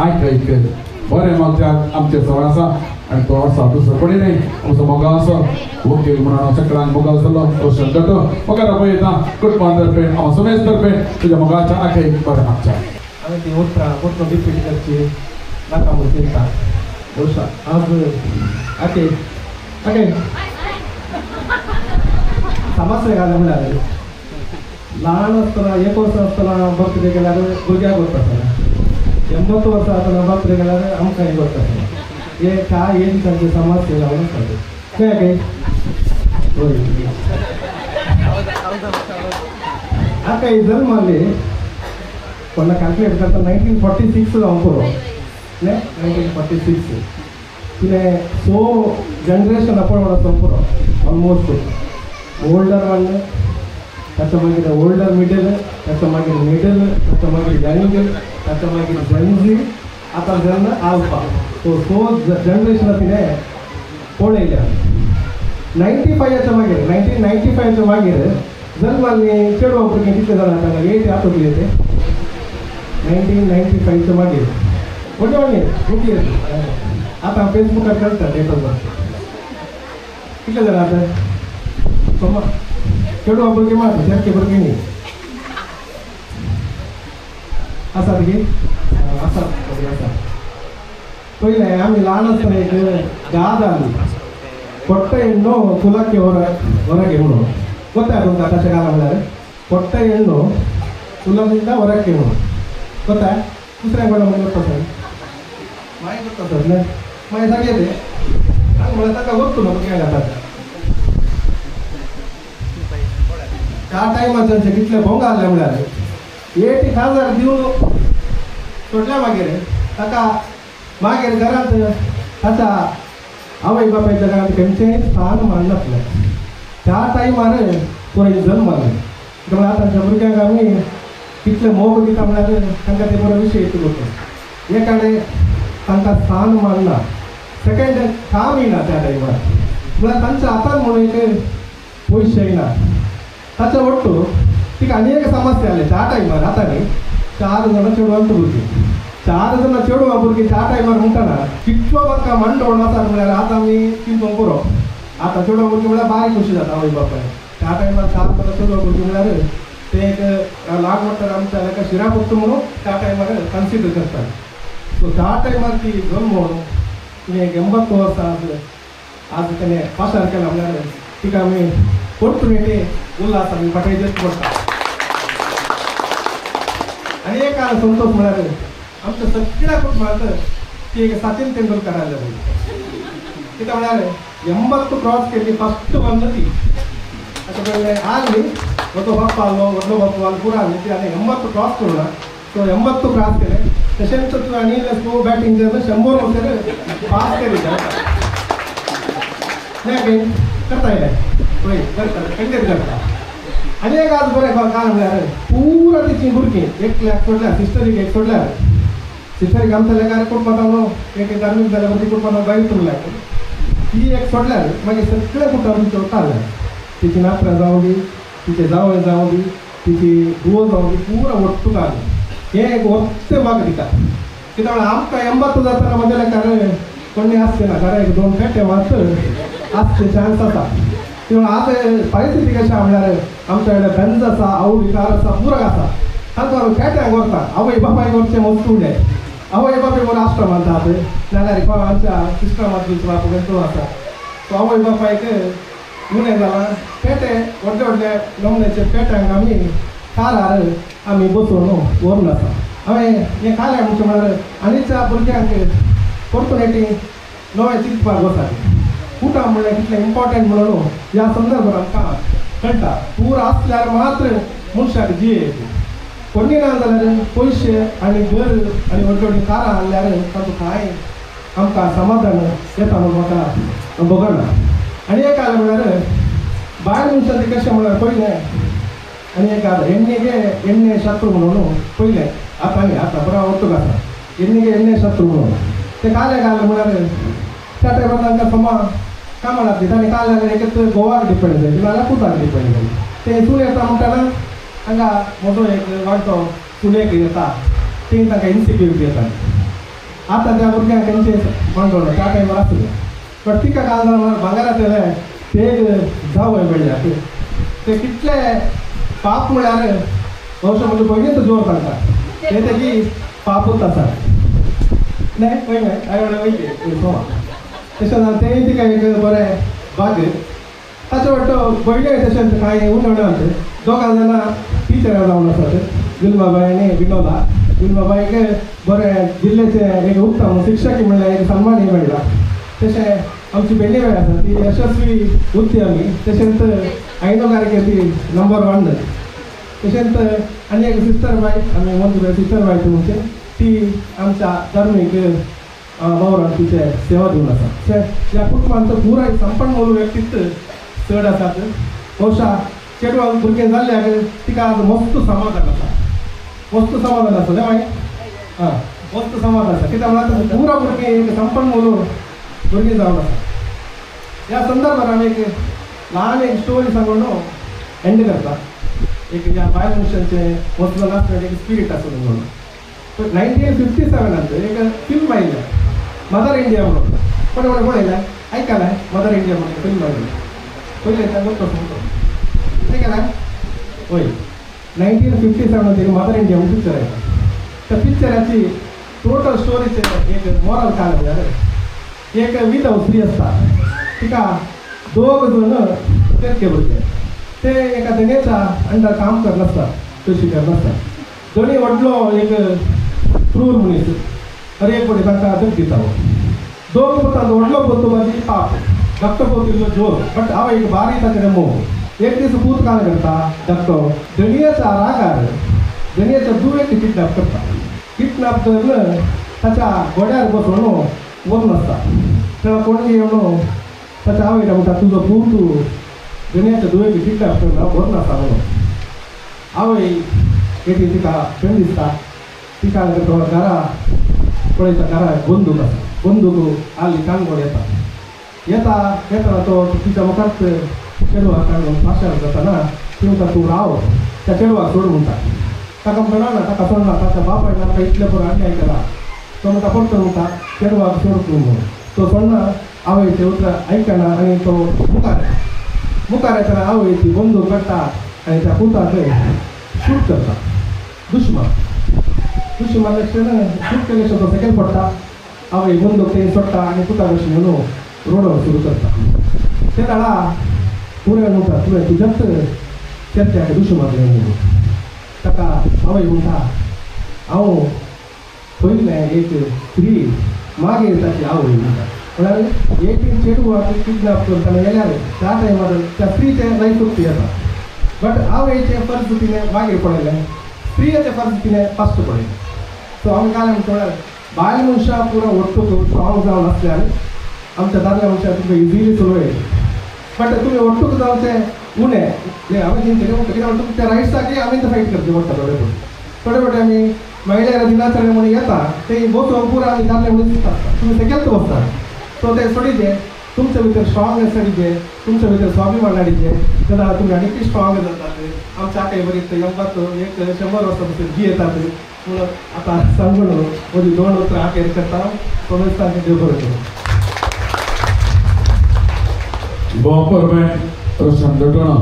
[SPEAKER 1] आयक बरें म्हाज्याक आमचे सवय आसा आनी तो आसा दुसरो कोणी न्ही आमचो मोगाळ आसा वकील म्हणून चक्रान मोगाळ जालो रोशन करतो मोगारा पळयता कुटुंबां तर्फे हांव समेज तर्फे तुज्या मोगाच्या आखेक बरें मागता
[SPEAKER 6] आमी ती उतरां कोण रिपीट करची नाका म्हूण चिंता दोशा आज आके आके समस्या घाल म्हळ्यार ल्हान आसतना 1 वर्स आसतना बर्थडे केल्यार भुरग्याक करता 80 वर्सां आसतना बर्थडे केल्यार आमकां हे करता हे काय एज तांचे समस्या जावन आसता काय आका जल्म मारले कोणा कॅल्क्युलेट करता 1946 जावंक पुरो न्ही 1946 तिने 100 जनरेशन पळोवन आसता पुरो ऑलमोस्ट ओल्डर वन ताच्या मागीर ओल्डर मिडल ताच्या मागीर मिडल ताच्या मागीर यंग ताच्या मागीर जनजी आतां जेन्ना आल्फा सो 100 जनरेशनां तिणें पळयल्या 95च्या मागीर 1995च्या मागीर जल्मांनी चेडवां भुरगीं कितले जाणां तांकां 8 आतां ते 1995च्या मागीर व्हडले व्हडले ओके आतां फेसबुकार करता डेट ऑफ बर्थ कितले जाणां आतां चेडवां भुरगीं मात सारके भुरगीं न्ही आसा ती आसा आसा पयलें आमी ल्हान आसतना एक गाद आसली पोट्ट हेण्णो कुलाके ಹೊರಗೆ म्हणून ಗೊತ್ತಾ तुमकां तशें गाणं म्हणल्यार पोट्ट हेण्णो कुलांतल्यान ಹೊರಗೆ म्हणून ಗೊತ್ತಾ दुसऱ्या कोणा म्हणून करता सर माय करता सर न्ही माय सांगे ते सांग म्हळ्यार ताका वरतू न्हू कित्याक जाता त्या टायमाचे कितले भोंग आसले म्हळ्यार 80,000 दिवन सोडल्या मागीर ताका मागीर घरांत ताच्या आवय बापायच्या घरांत खंयचेंय स्थान माननासलें त्या टायमार पळय जल्म मारले त्यामुळे आतांच्या भुरग्यांक आमी कितले मोग दिता म्हळ्यार तांकां ते बरो विशय येतलो एकाडे तांकां स्थान मानना सेकंड काम येना त्या टायमार म्हळ्यार तांच्या हातान म्हणून एक पयशे येना ताच्या वट्टू तिका अनेक समस्या आले त्या टायमार आतां न्ही 4 जाणां चेडवांचो भुरगीं 4 जाणां चेडवां भुरगीं त्या टायमार म्हणटाना कितलो म्हाका मंडोळ आसा म्हळ्यार आतां आमी चिंतूंक पुरो आतां चेडवां भुरगीं म्हळ्यार बारीक कशी जाता आवय बापाय त्या टायमार 4 जाणां चेडवां भुरगीं म्हळ्यार ते एक लाग म्हणटा आमच्या एका शिरापुत्त म्हणून त्या टायमार कन्सिडर करतात सो त्या टायमार ती जल्म तिणें 80 वर्सां आज तेणें पासार केला म्हळ्यार तिका आमी ऑपॉर्च्युनिटी उल्हास आमी फाटयचेच पडटा आनी एक कारण संतोष म्हळ्यार आमच्या सगळ्या कुटुंबांत ती एक सचिन तेंडुलकर आसले कित्याक म्हळ्यार 80 क्रॉस केल्ली फस्ट बंद ती अशें पळयलें आसली व्हडलो बाप्पा आसलो व्हडलो बाप्पा आसलो पुरो आसली ती आनी 80 क्रॉस करूं ना सो 80 क्रॉस केले तशेंच तूं आनी स्लो बॅटींग जेन्ना 100 वर्सां पास केली करता येयलें पळय करता कंटिन्यू करता आनी एक आज बरें कारण म्हळ्यार पुरा तिची भुरगीं एकल्याक सोडल्या सिस्टरीक एक सोडल्यार सिस्टरीक आमच्या लेकार कुटुंबांत एक धार्मीक जाल्या ती कुटुंबांत बायल उरल्याक ती एक सोडल्यार मागीर सगळे कुटुंब तिचे उरताले तिची नात्रां जावं दी तिचे जावय जावं दी तिची धुवो जावं दी पुरा वट्टू घाल हे एक वत्ते भाग दिता कित्याक म्हळ्यार आमकां 80 जाताना म्हज्या लेकार कोणी आसचे ना घरा एक 2 पेटे मात आसचे चान्स आसा किंवा आज परिस्थिती कशी म्हळ्यार आमच्या कडेन बेंज आसा आवडी कार आसा पुराक आसा तांकां आमी पेट्यांक व्हरता आवय बापायक व्हरचें वस्तू उडे
[SPEAKER 10] आवय बापे बरो आश्रमांत आहात नाल्यार आमच्या इश्रमांतून बापूय तो आसा तो आवय बापायक उणें जालां पेटे व्हडले व्हडले नमन्याचे पेट्यांक आमी कारार आमी बसोवन व्हरून आसा हांवें हें कालें म्हणचें म्हळ्यार आनीच्या भुरग्यांक ऑपॉर्च्युनिटी नवें चिंतपाक वतात कुटां म्हणल्यार कितलें इम्पॉर्टंट म्हणून ह्या संदर्भांत आमकां कळटा पूर आसल्यार मात्र मनशाक जिये कोणी ना जाल्यार पयशे आनी घर आनी व्हडली व्हडली कारां आहल्यार तातूंत कांय आमकां समाधान येता म्हणून म्हाका भोगना आनी एक जालें म्हळ्यार भायर मनशाचें कशें म्हळ्यार पयलें आनी एक जालें एण्णे शत्रू म्हणून पयलें आतां बरो वतूक आसा एण्णे शत्रू म्हणून ते काले म्हळ्यार त्या टायमार तांकां समा कामां लागली तांणी काल जाल्यार एकच गोवाक डिपेंड जाय नाल्यार पुताक डिपेंड जाय ते हितून येता म्हणटना हांगा म्हजो एक वाडटो चुलेक येता ती तांकां इन्सिक्युरिटी येता आतां त्या भुरग्यांक तेंचे मांडोळ त्या टायमार आसलें बट तिका काल जाल्यार भांगरात येले ते एक जावय मेळ्ळ्या ते कितले पाप म्हळ्यार भविश्य म्हणजे पयलींच जोर तांकां ते तेजी पापूच आसा नाही पळय आय वयचे तशें तेंय तिका एक बरें भाग ताचे वाटतो पयले तशें कांय उणेवण्यांत दोगां जाणां टिचरां जावन आसात विल्माबाई आनी विनोदा विल्माबाईक बरें जिल्ल्याचे एक उत्तम शिक्षक म्हणल्यार एक सन्मानय मेळ्ळा तशें आमची बेंडेबाई आसा ती यशस्वी उद्यमी तशेंच हैनुगारिके ती नंबर 1 तशेंच आनी एक सिस्टर बाय आमी मंजूबाई सिस्टर बाय तुमचे ती आमच्या धार्मीक वावरांत तिचे सेवा दिवन आसा ह्या कुटुंबांचो पुराय संपन्न व्यक्तीच चड आसात भोवशा चेडवाक भुरगें जाल्ल्याक तिका आज मस्त समाधान आसा न्हय मागीर मस्त समाधान आसा कित्याक म्हळ्यार पुरा भुरगें एक संपन्न भुरगीं जावन आसा ह्या संदर्भात आमी एक ल्हान एक स्टोरी सांगून एंड करता एक ह्या बायल मनशांचें वचलो नासलें एक स्पिरीट आसा म्हणून 1957 एक फिल्म आयिल्लें मदर इंडिया म्हणून कोणे पळयलें आयकलां मदर इंडिया म्हणून फिल्म आयिल्लें पयलें सांगून तो आयकलां हय 1957 एक मदर इंडिया म्हणून पिक्चर आयला त्या पिक्चराची टोटल स्टोरीचें एक मॉरल काय म्हळ्यार एक विधव स्त्री आसता तिका 2 जण तेंके भुरगे ते एका धन्याच्या अंडर काम करनासता तशी करनासता दोनी व्हडलो एक क्रूर मनीस हर एक पडे तांकां दूख दिता दोग पुतांचो व्हडलो पोतू म्हाजी पाप धाकटो पोतिल्लो जोर बट हांव एक बारी ताचें मोग एक दीस पूत काल करता धाकटो धनियाच्या रागार धनियाच्या दुवेक किडनॅप करता किडनॅप करून ताच्या गोड्यार बसोवन व्हरून आसता तेन्ना कोणी येवन ताच्या आवयता म्हणटा तुजो पूत धनियाच्या दुवेक किडनॅप करून व्हरून आसा म्हणून आवय येती तिका फ्रेंड दिसता तिका घरा पळयता घरा बंदूक आसा बंदूक आली कांगोड येता तो तिच्या मुखार चेडवाक कांगोड पाशार जाताना ती म्हणटा तूं राव त्या चेडवाक सोड म्हणटा ताका म्हणना ताका सोडना ताच्या बापाय ताका इतले बरो अन्याय केला तो म्हणटा परतो म्हणटा चेडवाक सोड तूं म्हणून तो सोडना आवयचें उतर आयकना आनी तो मुखार येताना आवय ती बंदूक काडटा आनी त्या पुताक शूट करता दुश्मन शूट केले तो सेकेंड पडटा आवय बंदूक ते सोडटा आनी पुताक अशें म्हणून रोडवर सुरू करता ते दाडा पुरे म्हणटा तुवें तुज्याच चर्च्याक दुश्मन म्हणून ताका आवय म्हणटा हांव पयलें एक स्त्री मागीर ताची आवय म्हणटा म्हळ्यार एक चेडवाक किडनॅप करतना गेल्यार त्या टायमार त्या स्त्रीचें लायफ येता बट आवयचे परिस्थितीने मागीर पडयलें स्त्रियेचे परिस्थितीने फास्ट पडयलें सो आमी काय म्हणटा बायल मनशां पुरो ओट्टूक स्ट्रॉंग जावन आसल्यार आमच्या दादल्या मनशाक तुमकां इजिली चलोय बट तुमी ओट्टूक जावचें उणें हांवें कितें म्हणटा तुमच्या रायट्साक आमी फायट करचें पडटा थोडे फावटी आमी महिला दिनाचरण म्हणून येता ते बसोवन पुरो आमी दादले म्हणून दिसता तुमी सेकेंद बसता सो ते सोडिचे तुमच्या भितर स्ट्रॉंगनेस हाडिचे तुमच्या भितर स्वाभिमान हाडिचे तेन्ना तुमी आनीक स्ट्रॉंग जातात आमच्या आतां बरीच यंगात एक 100 वर्सां भितर जी येतात म्हणून आतां सांगून म्हजी 2 उतरां आखेर करता समेस्तांचे देव बरें करूं
[SPEAKER 1] परमें प्रशांत टोणा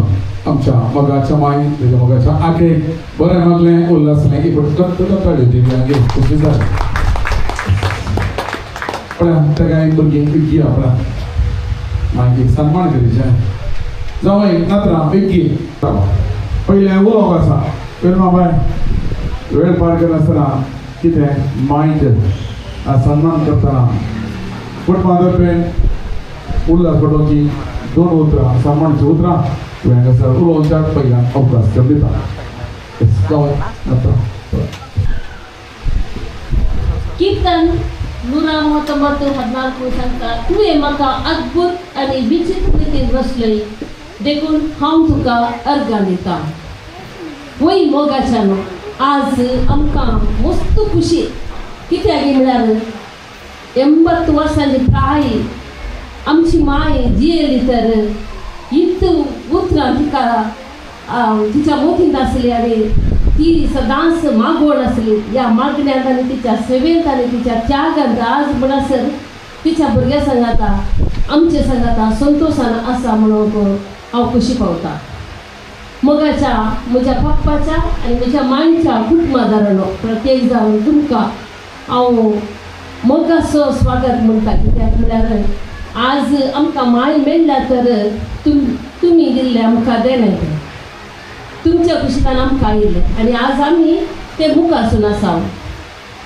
[SPEAKER 1] आमच्या मगाच्या माई तेच्या मगाच्या आखेक बरें मागलें उल्हासलें की पडटत ताळयो दिली आनी खूब जालें पण तेका एक भुरगीं विकी आपला मागीर सन्मान करीचे जावं नात्रा विकी पहिले उलोवप आसा पयलो बाय वेळ पार करनासतना कितें मायंड सन्मान करतना पूण माधवपेन उल्हास पटोवची 2 उतरां सन्मानाची उतरां तुवें कसं उलोवच्याक पयल्यान अवकाश कर दिता
[SPEAKER 11] कीर्तन 119 सांगता तुवें म्हाका अद्भुत आनी विचित्र रितीन बसलय देखून हांव तुका अर्गां दिता वय मोगाच्यान आज आमकां मस्त खुशी कित्याक म्हळ्यार 80 वर्सांची प्राय आमची माय जियेली तर इत उतरां तिका तिच्या मोतींत आसली आनी ती सदांच मागवण आसली ह्या मागण्यांत आनी तिच्या सेवेंत आनी तिच्या त्यागांत आज म्हणसर तिच्या भुरग्यां सांगाता आमचे सांगाता संतोशान आसा म्हणून हांव खुशी पावता मोगाच्या म्हज्या पप्पाच्या आनी म्हज्या मांयच्या कुटुंबादारांनो प्रत्येक जावन तुमकां हांव मोगाचो स्वागत म्हणटा कित्याक म्हळ्यार आज आमकां माय मेळ्ळ्या तर तुमी दिल्ले आमकां देणें तुमच्या कुशीकान आमकां आयिल्ले आनी आज आमी ते मुखासून आसा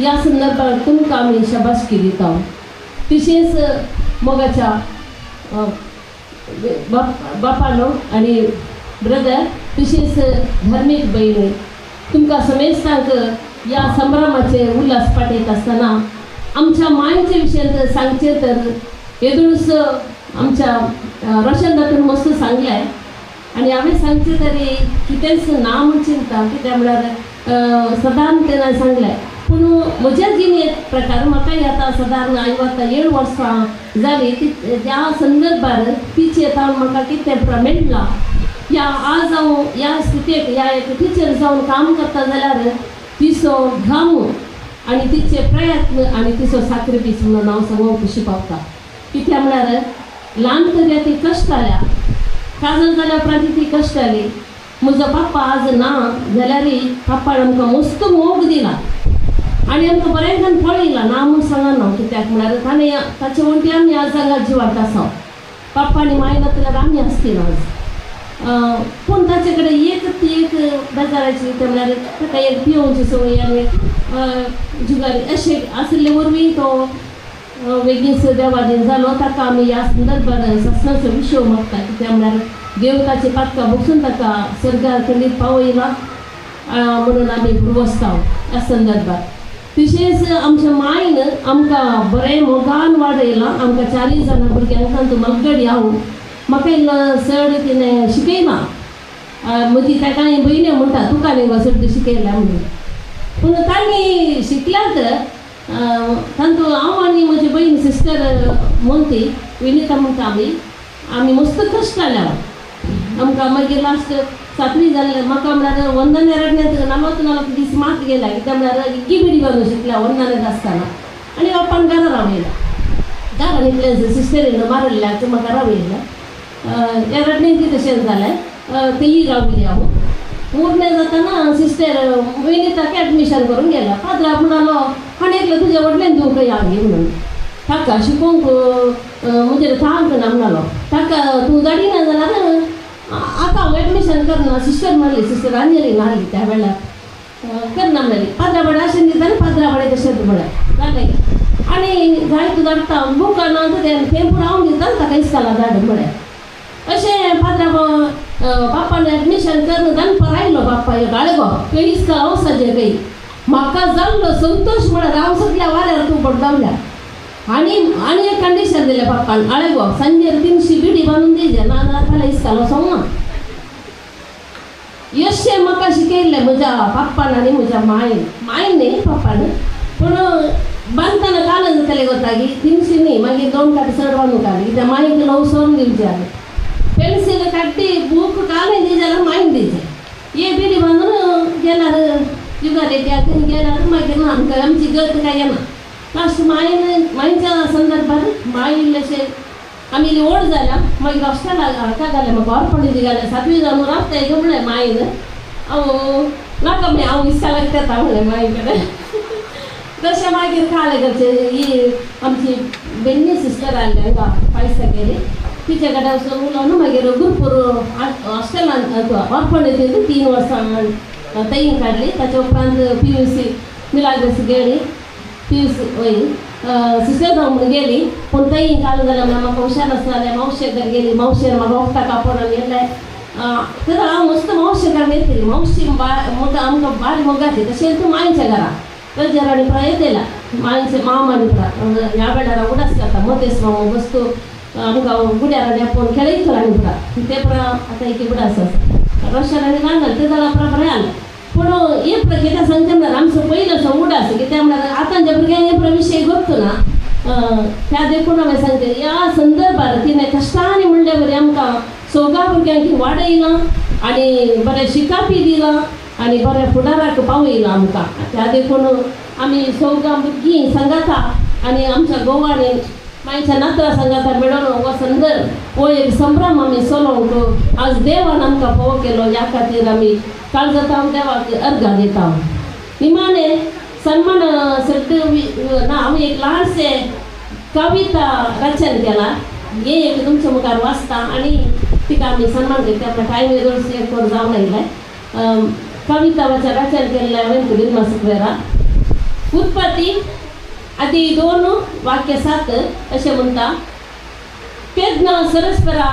[SPEAKER 11] ह्या संदर्भात तुमकां आमी शाबासकी दिता तशेंच मोगाच्या बापानो आनी ब्रदर तशेंच धार्मीक भयणी तुमकां समेस्तांक ह्या संभ्रमाचे उल्हास पाटयत आसतना आमच्या मायेचे विशयी सांगचे तर येदूळच आमच्या रोशन दातून मस्त सांगलें आनी हांवें सांगचें तरी कितेंच ना म्हूण चिंता कित्याक म्हळ्यार सदांच तेणें सांगलें पूण म्हज्या जिणेंत प्रकार म्हाका आतां सदांच आतां 7 वर्सां जालीं त्या संदर्भार तिचेर म्हाका कितें मेळ्ळां या आज हांव ह्या स्थितीक ह्या एक टिचर जावन काम करता जाल्यार तिचो घाम आनी तिचे प्रयत्न आनी तिचो सॅक्रिफीस म्हणून हांव सगळो खुशी पावता कित्याक म्हळ्यार ल्हान तरी ती कश्टाल्या काजल जाल्या उपरांत ती कश्टाली म्हजो पाप्पा आज ना जाल्यारय पाप्पान आमकां मस्त मोग दिला आनी आमकां बरेंपणान पळयलां ना म्हूण सांगना कित्याक म्हळ्यार ताणें ताचे वण्टी आमी आज हांगा जिवांत आसा पाप्पा आनी माय ना जाल्यार आमी आसतील आज पूण ताचे कडेन एक बेजाराची ते म्हळ्यार ताका एक पियोवची संवय आनी जुगारी अशें आशिल्ले वरवीं तो वेगळीच देवादीन जालो ताका आमी ह्या संदर्भात सत्संगाचो विशय मागता कित्याक म्हळ्यार देव ताची पातकां बसून ताका सर्गार खंडीत पावयला म्हणून आमी भुरवसता ह्या संदर्भात तशेंच आमच्या मायन आमकां बरें मोगान वाडयलां आमकां 40 जाणां भुरग्यांक तातूंत मगडी हांव म्हाका इल्लो चड तिणें शिकयना म्हजी ताका भयणी म्हणटा तुका न्ही गो चड शिकयल्या म्हणून पूण तांणी शिकल्यात तातूंत हांव आनी म्हजी भयण सिस्टर मोंती विनिता म्हणटा आमी मस्त कश्ट जाल्या आमकां मागीर लास्ट 7वी जाल्ले म्हाका म्हळ्यार वंदन एरडण्यात 40 दीस मात गेल्या कित्याक म्हळ्यार इग्गी बिडी बांदूं शिकल्या वंदनांत आसतना आनी बापान घरा रावयला घरान इतलें सिस्टरीन मारल्ल्याक म्हाका रावयलें एरडण्यात ती तशेंच जालें तेयी रावली हांव उरलें जाताना सिस्टर विनिताक एडमिशन करून गेला पाद्रा म्हणालो हाणें तुज्या वडल्यान दिवंक या म्हणून ताका शिकोवंक म्हणजे थांब ना म्हणालो ताका तूं धाडिना जाल्यार आतां हांव एडमिशन करना सिस्टर म्हणली सिस्टर अंजली नाहली त्या वेळार करना म्हणली पाद्रा बडे अशें दिता आनी पाद्रा बडे तशेंच बडे जालें आनी जाय तूं धाडटा बुकां ना तें पेपर हांव दिता ताका इस्काला धाड बडे अशें पाद्रा बापान एडमिशन करून दनपार आयलो बाप्पा हे गाळे गो तुवें इस्काला वचपाचें खंय म्हाका जाल्लो संतोश म्हळ्यार हांव सगळ्या वाऱ्यार तूं पडगावल्या आनी एक कंडिशन दिलें बाप्पान आळे गो सांजेर 300 बिडी बांदून दिजे ना जाल्यार फाल्यां इस्काला वचोंक ना अशें म्हाका शिकयल्लें म्हज्या पाप्पान आनी म्हज्या मायन न्ही पाप्पान पूण बांदतना काल जातालें गो तागी 300 न्ही मागीर 2 काटी चड बांदूंक घाली कित्याक मायक लवसोन दिवचें जालें पेन्सील काडटी बूक काले दी जाल्यार मायन दिवचें हे बिडी बांदून गेल्यार जुगारेत्याक गेल्यार मागीर आमकां आमची गत काय येना लास्ट मायच्या संदर्भात माय इल्लेशें आमी इल्ली व्हड जाल्या मागीर हॉस्टेला हाका घालें म्हाका ऑर्फनेजी घालें 7वी जावन रावता हें म्हणलें मायन हांव नाका म्हणलें हांव इस्कालाक येता म्हणलें माय कडेन तशें मागीर काले घरचे ही आमची बेन्नी सिस्टर आयली हांगा पैसा गेली तिचे कडेन वचून उलोवन मागीर गुरपूर हॉस्टेलांत ऑर्फनेजींत 3 वर्सां थंय काडली ताचे उपरांत PUC मिलाग्रेस गेली PUC वय सिस्टर म्हणून गेली पूण थंय कालो जाल्यार म्हाका हुशार नासलें मावशे कडेन गेली मावशेन म्हाका वखदां कापड येलें तर हांव मस्त मावशे कडेन येतली मावशी आमकां बारी मोगाची तशें तूं मायच्या घरा रजराणी पुरा येतेला मायचे मामानी पुरा ह्या बेडारा उडास करता मतेस मामा बसतो आमकां गुड्यार देपोन खेळयतलो आनी पुरा ते पुरा आतां एक उडास आसा रशाराणी नांगल ते जाल्यार पुरा बरें जालें पूण एक कित्याक सांगता म्हणल्यार आमचो पयलोसो उडास कित्याक म्हणल्यार आतांच्या भुरग्यांक हे पुरा विशय गोपतो ना त्या देखून हांवें सांगता ह्या संदर्भार तिणें कश्टांनी म्हणले बरें आमकां सगळ्या भुरग्यांक वाडयलां आनी बरें शिकापी दिलां आनी बरें फुडाराक पावयलां आमकां त्या देखून आमी सगळ्यां भुरगीं सांगाता आनी आमच्या गोवानी मायच्या नातरां सांगाता मेळून हो संदर्भ हो एक संभ्रम आमी चलोवंक आज देवान आमकां फोव केलो ह्या खातीर आमी काळजात हांव देवाक अर्घा दिता निमाणे सन्मान ना हांव एक ल्हानशें कविता रचन केला हे एक तुमच्या मुखार वाचता आनी तिका आमी सन्मान करता आपल्या टायम चड करून जावं लागलें कविता रचन केल्लें हांवें बिर्मा स्क्वेरा उत्पत्ती आदी 2 वाक्य 7 अशें म्हणटा पेदना सरस्परा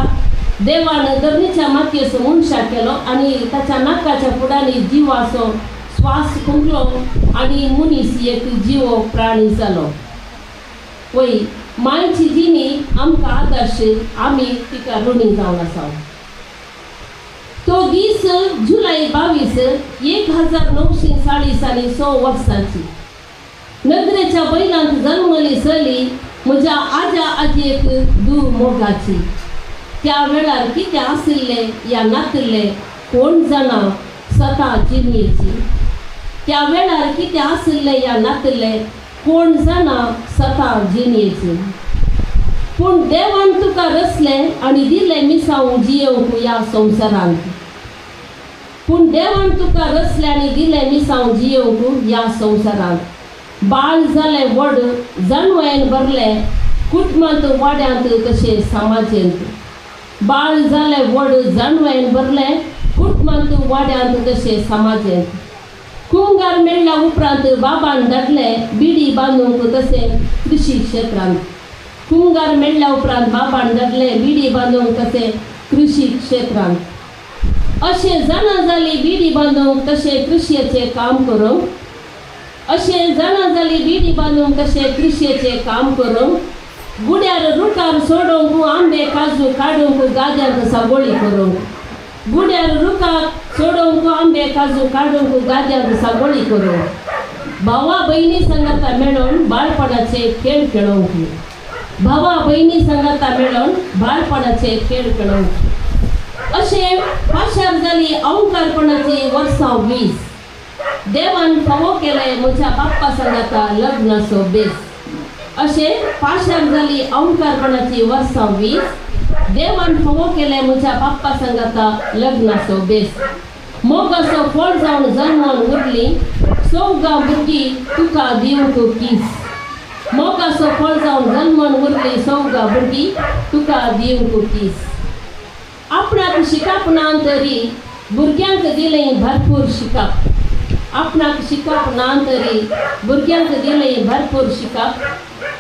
[SPEAKER 11] देवान जमनीच्या मातयेचो मनशा केलो आनी ताच्या नाकाच्या फुडांनी जिवाचो स्वास फुंकलो आनी मनीस एक जिवो प्राणी जालो वय मायची जिणी आमकां आदर्श आमी तिका ऋणी जावन आसा तो दीस जुलै 22 1940 6 वर्सांची नदरेच्या बैलांत जल्मली चली म्हज्या आजा आजयेक दू मोगाची त्या वेळार कितें आशिल्लें या नातलें कोण जाणा सता जिणयेची त्या वेळार कितें आशिल्लें या नातलें कोण जाणा सता जिणयेची पूण देवान तुका रचलें आनी दिलें मिसांव जियेवंक ह्या संवसारांत पूण देवान तुका रचलें आनी दिलें मिसांव जियेवंक ह्या संवसारांत बाळ जालें व्हड जाणवयेन भरलें कुटुंबांत वाड्यांत तशें समाजेंत बाळ जालें व्हड जाणवयेन भरलें कुटुंबांत वाड्यांत तशें समाजेंत कुंगार मेळ्ळ्या उपरांत बाबान धाडलें बिडी बांदूंक तशें कृशी क्षेत्रांत कुंगार मेळ्ळ्या उपरांत बाबान धाडलें बिडी बांदूंक तशें कृशी क्षेत्रांत अशें जाणा जाली बिडी बांदूंक तशें कृशयेचें काम करूंक अशें जाणा जाली बिडी बांदूंक तशें कृशयेचें काम करूंक गुड्यार रुकार सोडूंक आंबे काजू काडूंक गाद्यांत साबोळी करूंक गुड्यार रुकार सोडूंक आंबे काजू काडूंक गाद्यांत साबोळी करूंक भावा भयणी सांगाता मेळून बाळपणाचे खेळ खेळोवंक भावा भयणी सांगाता मेळून बाळपणाचे खेळ खेळोवंक अशें पाशार जाली अवंकारपणाची वर्सां 20 देवान फावो केलें म्हज्या बाप्पा सांगाता लग्नाचो बेस अशें पाशार जाली अवंकारपणाची वर्सां 20 देवान फावो केलें म्हज्या बाप्पा सांगाता लग्नाचो बेस मोगाचो फळ जावन जल्मावन उरलीं सौगां भुरगीं तुका दिवंक कीस मोगाचो फळ जावन जल्मावन उरलीं सौगां भुरगीं तुका दिवंक कीस आपणाक शिकाप ना तरी भुरग्यांक दिलें भरपूर शिकाप आपणाक शिकप ना तरी भुरग्यांक दिलें भरपूर शिकप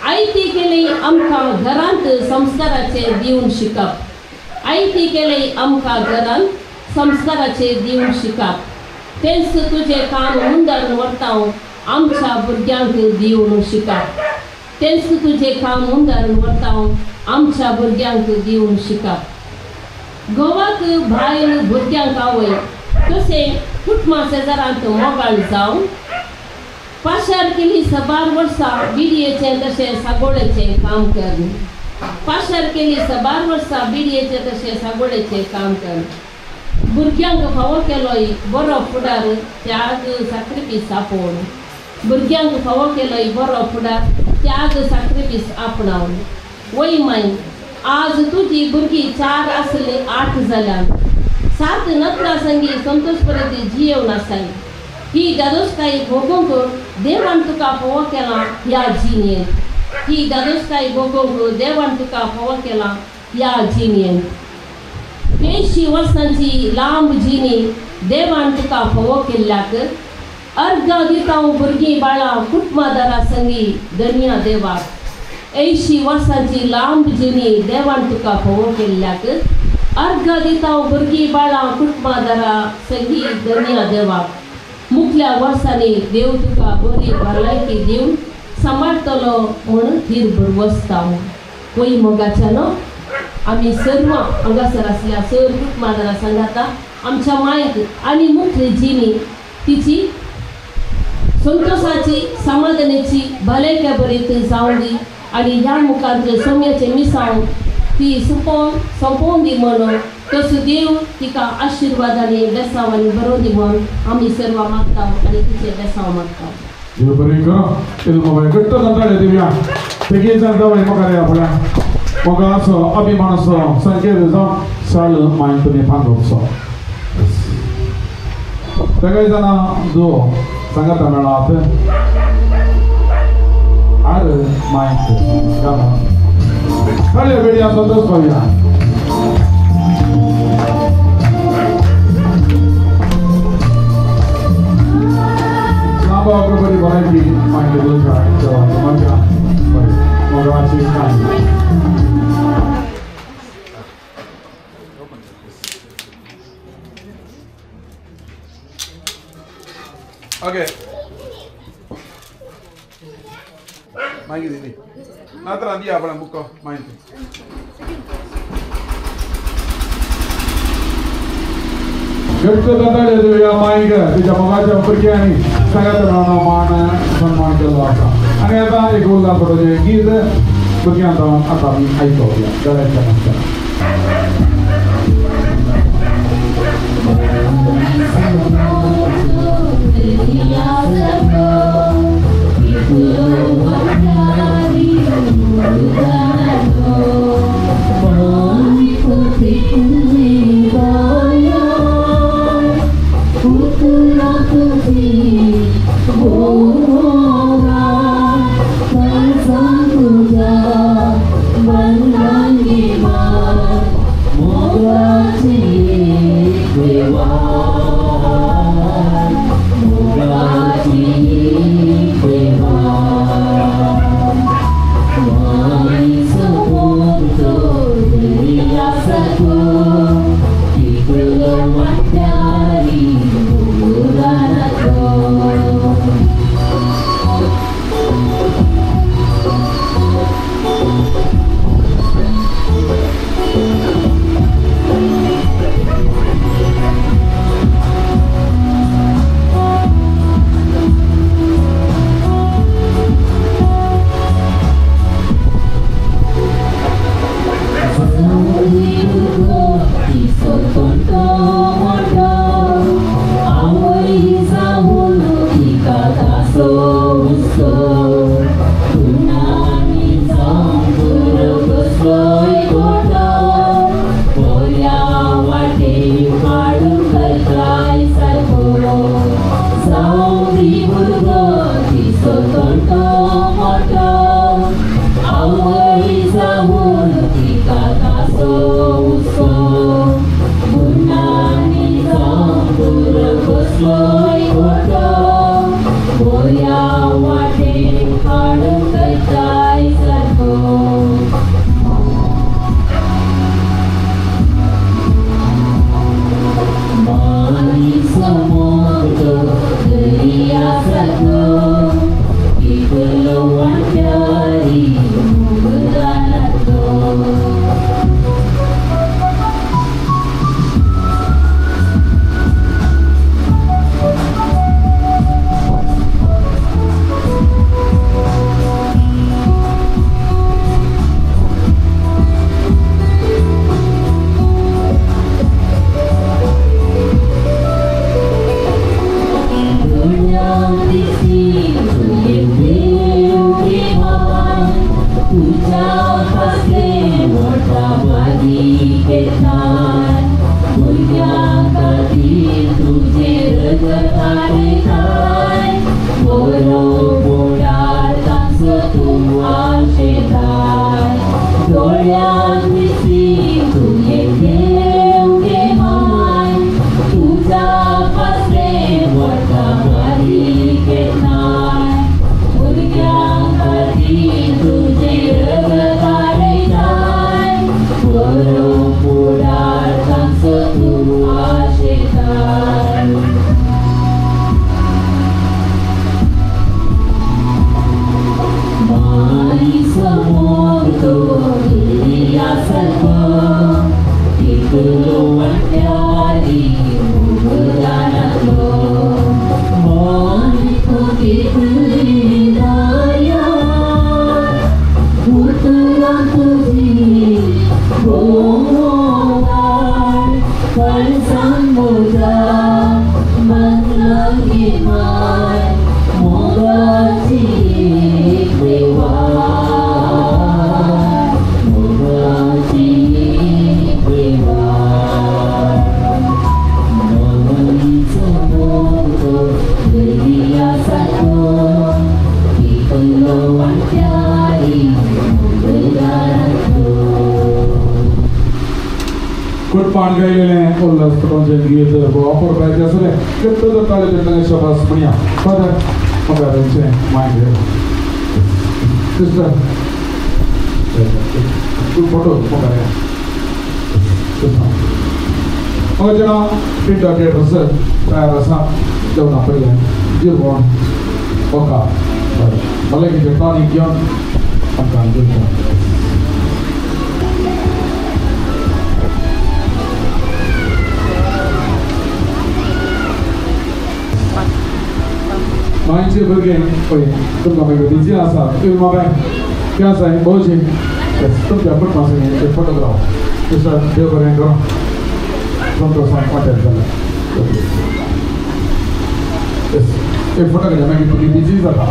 [SPEAKER 11] आयती केली आमकां घरांत संस्काराचे दिवन शिकप आयती केली आमकां घरांत संस्काराचे दिवन शिकप तेंच तुजें काम मुंदारून व्हरता आमच्या भुरग्यांक दिवन शिकप तेंच तुजें काम मुंदारून व्हरता आमच्या भुरग्यांक दिवन शिकप घोवाक भायल भुरग्यांक आवय तशें कुटुंबा शेजारांत मोगाळ जावन पाशार केली 12 वर्सां बिडयेचें तशें सागोळेचें काम कर पाशार केली 12 वर्सां बिडयेचें तशें सागोळेचें काम कर भुरग्यांक फावो केलोय बरो फुडार त्याग साक्रिफीस आपोवन भुरग्यांक फावो केलोय बरो फुडार त्याग साक्रिफीस आपणावन वय माय आज तुजी भुरगीं 4 आसलीं 8 जाल्यात 7 नत्रां संगी संतोषपर्यंत जियेवन आसाय ही दादोसकाई भोगोंक देवान तुका फोव केला ह्या जिणेन. ही दादोसकाई भोगोंक देवान तुका फोव केला ह्या जिणेन. 80 वर्सांची लांब जिणी देवान तुका फोव केल्ल्याक अर्घ दिता भुरगीं बाळां कुटुंबादारा संगी धन्या देवाक. 80 वर्सांची लांब जिणी देवान तुका फोव केल्ल्याक अर्घ दिता भुरगीं बाळां कुटुंबादारा संगी धन्या देवाक. मुखल्या वर्सांनी देव तुका बरी भलायकी दिवन सांबाळटलो म्हूण धीर बसता. पय मोगाच्यान आमी सर्व हांगासर आसल्या सर्व कुटुंबादारा सांगाता आमच्या मायक आनी मुख्य जिणी तिची संतोषाची समाधानाची भलायकी बरीत जावं दी आनी ह्या मुखांतले सोम्याचे मिसांव ती सोंपोवन दी म्हणून तसो देव तिका आशिर्वादांनी बेसांवांनी बरोवन दी म्हणून आमी सर्व मागता आनी तिचे बेसांव मागता.
[SPEAKER 1] देव बरें करो. तेल मोबाईल घट्ट कंटाळे दिव्या तेगे जाण जावं म्हाका रे आपल्या मोगाचो अभिमानाचो संकेत जावन साळ मायन तुमी पांगोवचो. सगळे जाणां दो सांगाता मेळात आर मायक गामा खाली बेडिया संतोष पावया. लांब बरी भलायकी मायक दोन मजा मोगाची काय. ओके माहिती दिली नात्र आधी आपण बुक माहिती घट्ट कंटाळे देऊया माईक तिच्या मोगाच्या भुरग्यांनी सगळ्यात मान सन्मान केला होता. आणि आता एक उल्हास पडोचे गीत भुरग्यांचा आता आम्ही ऐकूया गळ्याच्या नंतर.
[SPEAKER 12] फळसमुद्रा मनलगी माय मोगाची देवा मोगाची देवा नवनीचं मोग देविया सातो इकलो वाट्याई मोगदारातो
[SPEAKER 1] कुटपान गायलेले उल्हास पटोनचे गीत वापर करायचे असले कितलं ताळे देताना शबास म्हणया फादर मगारांचे मागे सिस्टर तू फोटो मगारा मग जना पिंडा थिएटर सर तयार असा जेवणा पहिले जिरवण ओका मला किती टॉनिक घेऊन आमकां दिवचो मायचे भुरगे पळय तुमकां मागीर बिजी आसा तुम्ही म्हाका कितें आसा भोवचे तुमच्या कुटुंबाचे फोटोग्राफ दुसरा देव बरें करूं संतोषान कॉन्टेक्ट जाला एक फोटो काडया मागीर तुमी बिजी जाता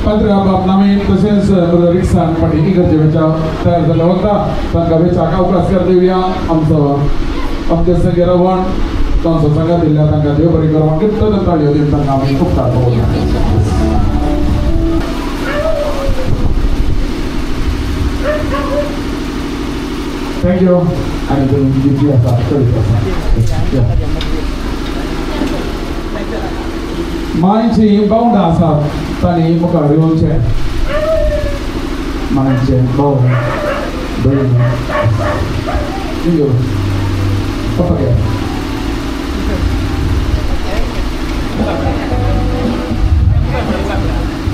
[SPEAKER 1] पात्र बाब नामी तशेंच रिक्सान पाटी इगर्जे वेच्या तयार जाल्ले वता तांकां वेचाक अवकाश दिवया आमचे संगे रवण तांचो संघ दिल्ल्या तांकां देव बरें करूं कितलो ताळयो दिवन तांकां आमी खूब ताळयो थँक्यू आनी तुमी जी आसा करीत आसा मायची बावंडा आसात तांणी मुखार येवचे मायचे भाव भयण पप्पा घे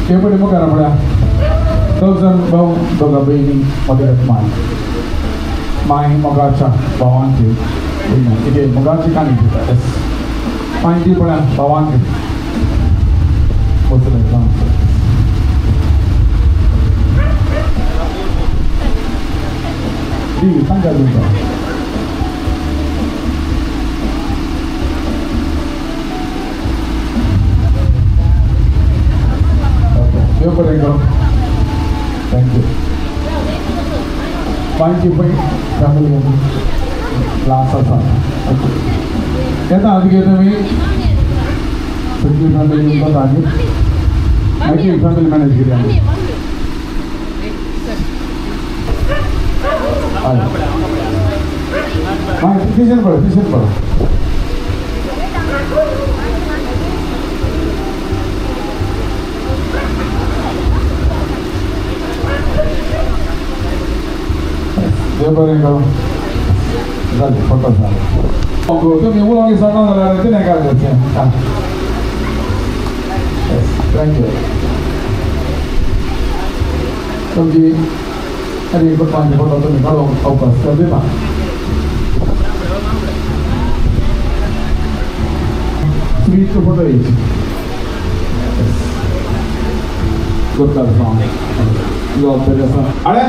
[SPEAKER 1] हे पडे मुखार म्हळ्यार दोन भाऊ दोगा भयणी मदत माय मोगाच्या भावांची कितें मोगाची काणी दिता पांयची पळय भावांची वचले दी सांगा तुमकां देव बरें करूं थँक्यू पांयची पळय फॅमिली क्लास आसा येता आजगे तुमी सगळी फॅमिली येता आनी मागीर फॅमिली मॅनेज केली आमी मागीर किचन पळय देव बरें करूं जालें फोटो जालें तुमी उलोवंक विसरना जाल्यार तें नाका जावचें थँक्यू तुमची आनी कुटुंबाचे फोटो तुमी काडूंक अवकाश दिता स्वीट फोटो येयची गुडकार सॉंग जबाबदारी आसा अरे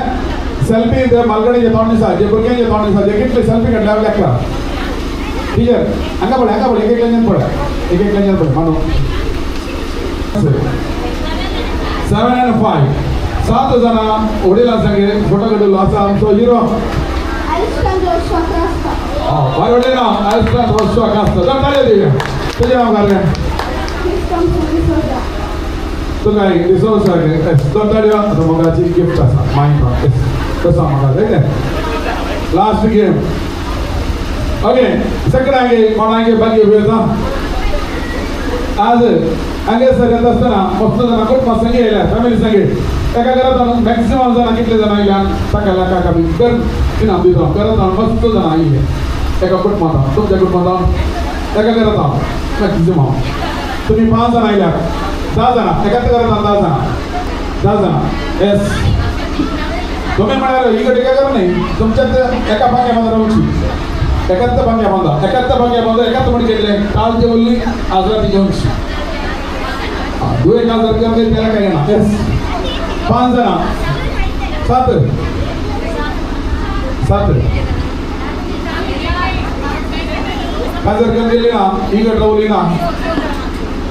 [SPEAKER 1] सेल्फी ते मालगडीचे तोंड दिसा जे भुरग्यांचे तोंड दिसा जे कितले सेल्फी काडल्यार लेकरा टीचर हांगा पळय एक लायनीन पळय मानू 7 and 5 7 जाणां वडिलां संगे फोटो काडिल्लो आसा आमचो हिरो बाय वडिलां आयस्क्रांत वस्तू आकासता जाण ताळे दिवया तुजें नांव काय रे तुका डिसोजा दोन ताळयो मोगाची गिफ्ट आसा मायन कसो म्हाका जाय लास्ट गेम ओके सगळ्यांगे कोणागे भाग्य वेळा आज हांगे सगळ्यात आसतना मस्त जाणां कुटुंबा संगे येयल्या फॅमिली संगे एका घरांत मॅक्सिमम जाणां कितले जाणां येयल्या ताका लाखाक आमी कर इनाम दिता घरांत मस्त जाणां येयले एका कुटुंबांत तुमच्या कुटुंबांत एका घरांत मॅक्सिमम तुमी 5 जाणां येयल्या 10 जाणां एकाच घरांत 10 जाणां येस तुम्ही म्हणाल ही गट एका करा नाही तुमच्यात एका भाग्यामध्ये राहूची एकाच भाग्यामध्ये एकाच म्हण केले काल जे बोलली आज रात्री जेवणची 2000 करते त्याला काय येणार 5 जण 7 7 हजर कर दिली ना इगड रवली ना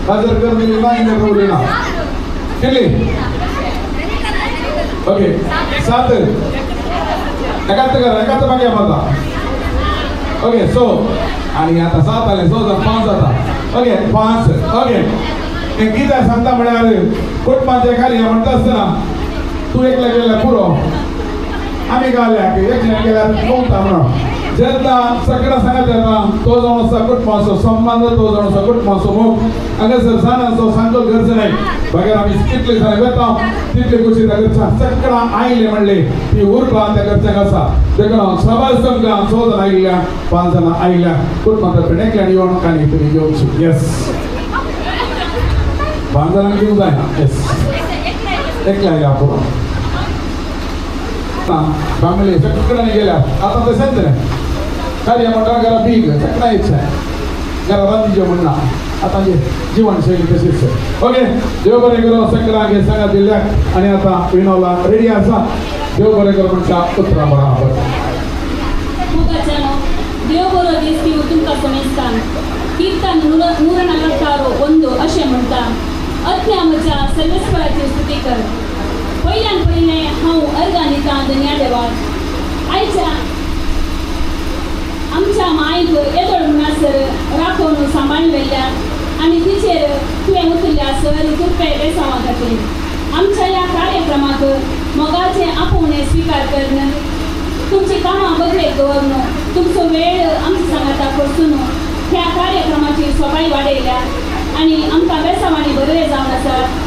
[SPEAKER 1] हजर कर दिली ना इगड रवली ना केली ओके 7 एकाहत्तर मागे माझा ओके सो आणि आता 7 आले सो 5 आता ओके 5 ओके हे किती सांगता म्हणाल कुटुंबाच्या कार्य म्हणता असताना तू एकला गेला पुरो आम्ही गावल्या की एकला गेला कोणता म्हणून जेन्ना सगळं सांगत येता तो जावन आसा कुटुंबाचो संबंध तो जावन आसा कुटुंबाचो मोग हांगासर सानाचो सांगतो गरज नाही बगर आमी कितले जाण वेता तितले खुशी त्या घरच्या सगळं आयले म्हणले ती उरपा त्या घरच्याक आसा देखून सभास तुमकां 6 जाण आयिल्ल्या 5 जाण आयिल्ल्या कुटुंबातर्फे एकल्यान येवन आनी तुमी घेवची येस 5 जाणांक घेवंक जायना येस एकल्या आयल्या पुरो फॅमिली सगळ्यांनी गेल्या आता तसेच नाही कार्य म्हणटा घरा बीग सगळ्या इच्छा घरा रांदीचे म्हणणा आता जीवनशैली तशीच ओके देव बरें करो सगळ्यांक सांगात दिल्याक आणि आता विनोला रेडी आसा देव बरें करो म्हणटा उतरा बराबर
[SPEAKER 2] देव बरो दिसती तुमकां समेस्तान कीर्तन नूरनगरकारो 1 अशें म्हणटा अज्ञा म्हज्या सर्वेस्पराची स्तुती कर पयल्यान पयलें हांव अर्गां दितां धन्या देवाक आयच्या आमच्या मायक येदोळ म्हणसर राखून सांबाळून व्हेल्ल्यात आनी तिचेर तुवें उतरल्या सर कृपे बेसांवा खातीर आमच्या ह्या कार्यक्रमाक मोगाचे आपोवणे स्विकार करन तुमची कामां बगडेक दवरन तुमचो वेळ आमच्या सांगाता करसून ह्या कार्यक्रमाची सोबाय वाडयल्या आनी आमकां बेसांवांनी बरे जावन आसात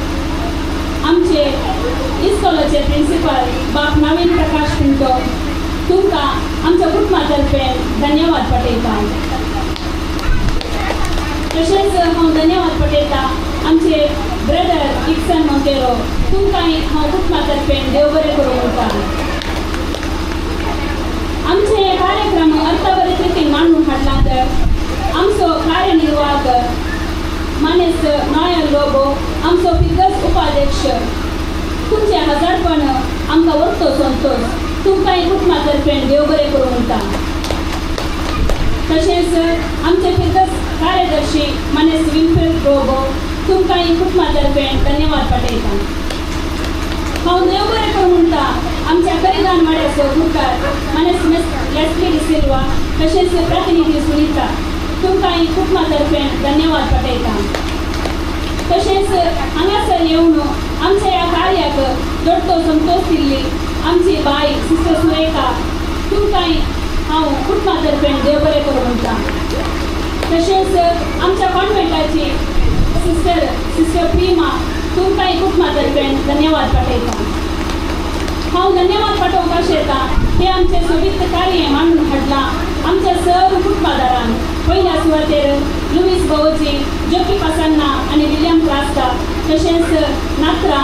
[SPEAKER 2] आमचे इस्कॉलाचे प्रिंसिपल बाप नवीन प्रकाश पिंटो तुमकां आमच्या कुटुंबातर्फे धन्यवाद पटयता तशेंच हांव धन्यवाद पटयता आमचे ब्रदर इक्सन मोंतेरो तुमकांय हांव कुटुंबातर्फे देव बरें करूं म्हणटा आमचे कार्यक्रम अर्थबरीत रितीन मांडून हाडला तर आमचो कार्यनिर्वाहक मानेस नॉयर लोबो आमचो फिगर्स उपाध्यक्ष तुमचे हजारपण आमकां वरतो संतोष तुमकांय कुटुंबातर्फे देव बरें करूं म्हणटा तशेंच आमचे फिगर्स कार्यदर्शी मानेस विल्फ्रेड लोबो तुमकांय कुटुंबातर्फे धन्यवाद पटयता हांव देव बरें करूं म्हणटा आमच्या करिदान वाड्याचो गुरकार मानेस लेस्ली डिसिल्वा तशेंच प्रतिनिधी सुनीता तुमकांय कुटुंबातर्फे धन्यवाद पटयता तशेंच हांगासर येवन आमच्या ह्या कार्याक जोडटो संतोष दिल्ली आमची बाय सिस्टर सुरेखा तुमकांय हांव कुटुंबातर्फे देव बरें करूं म्हणटा तशेंच आमच्या कॉन्व्हेंटाची सिस्टर प्रिमा तुमकांय कुटुंबातर्फे धन्यवाद पटयता हांव धन्यवाद पाठोवंक आशेता हे आमचे सोबीत कार्य मांडून हाडलां आमच्या सर्व कुटुंबादारांक पयल्या सुवातेर लुईस बोवजी जोकी पासान्ना आनी विलियम क्लास्टा तशेंच नात्रा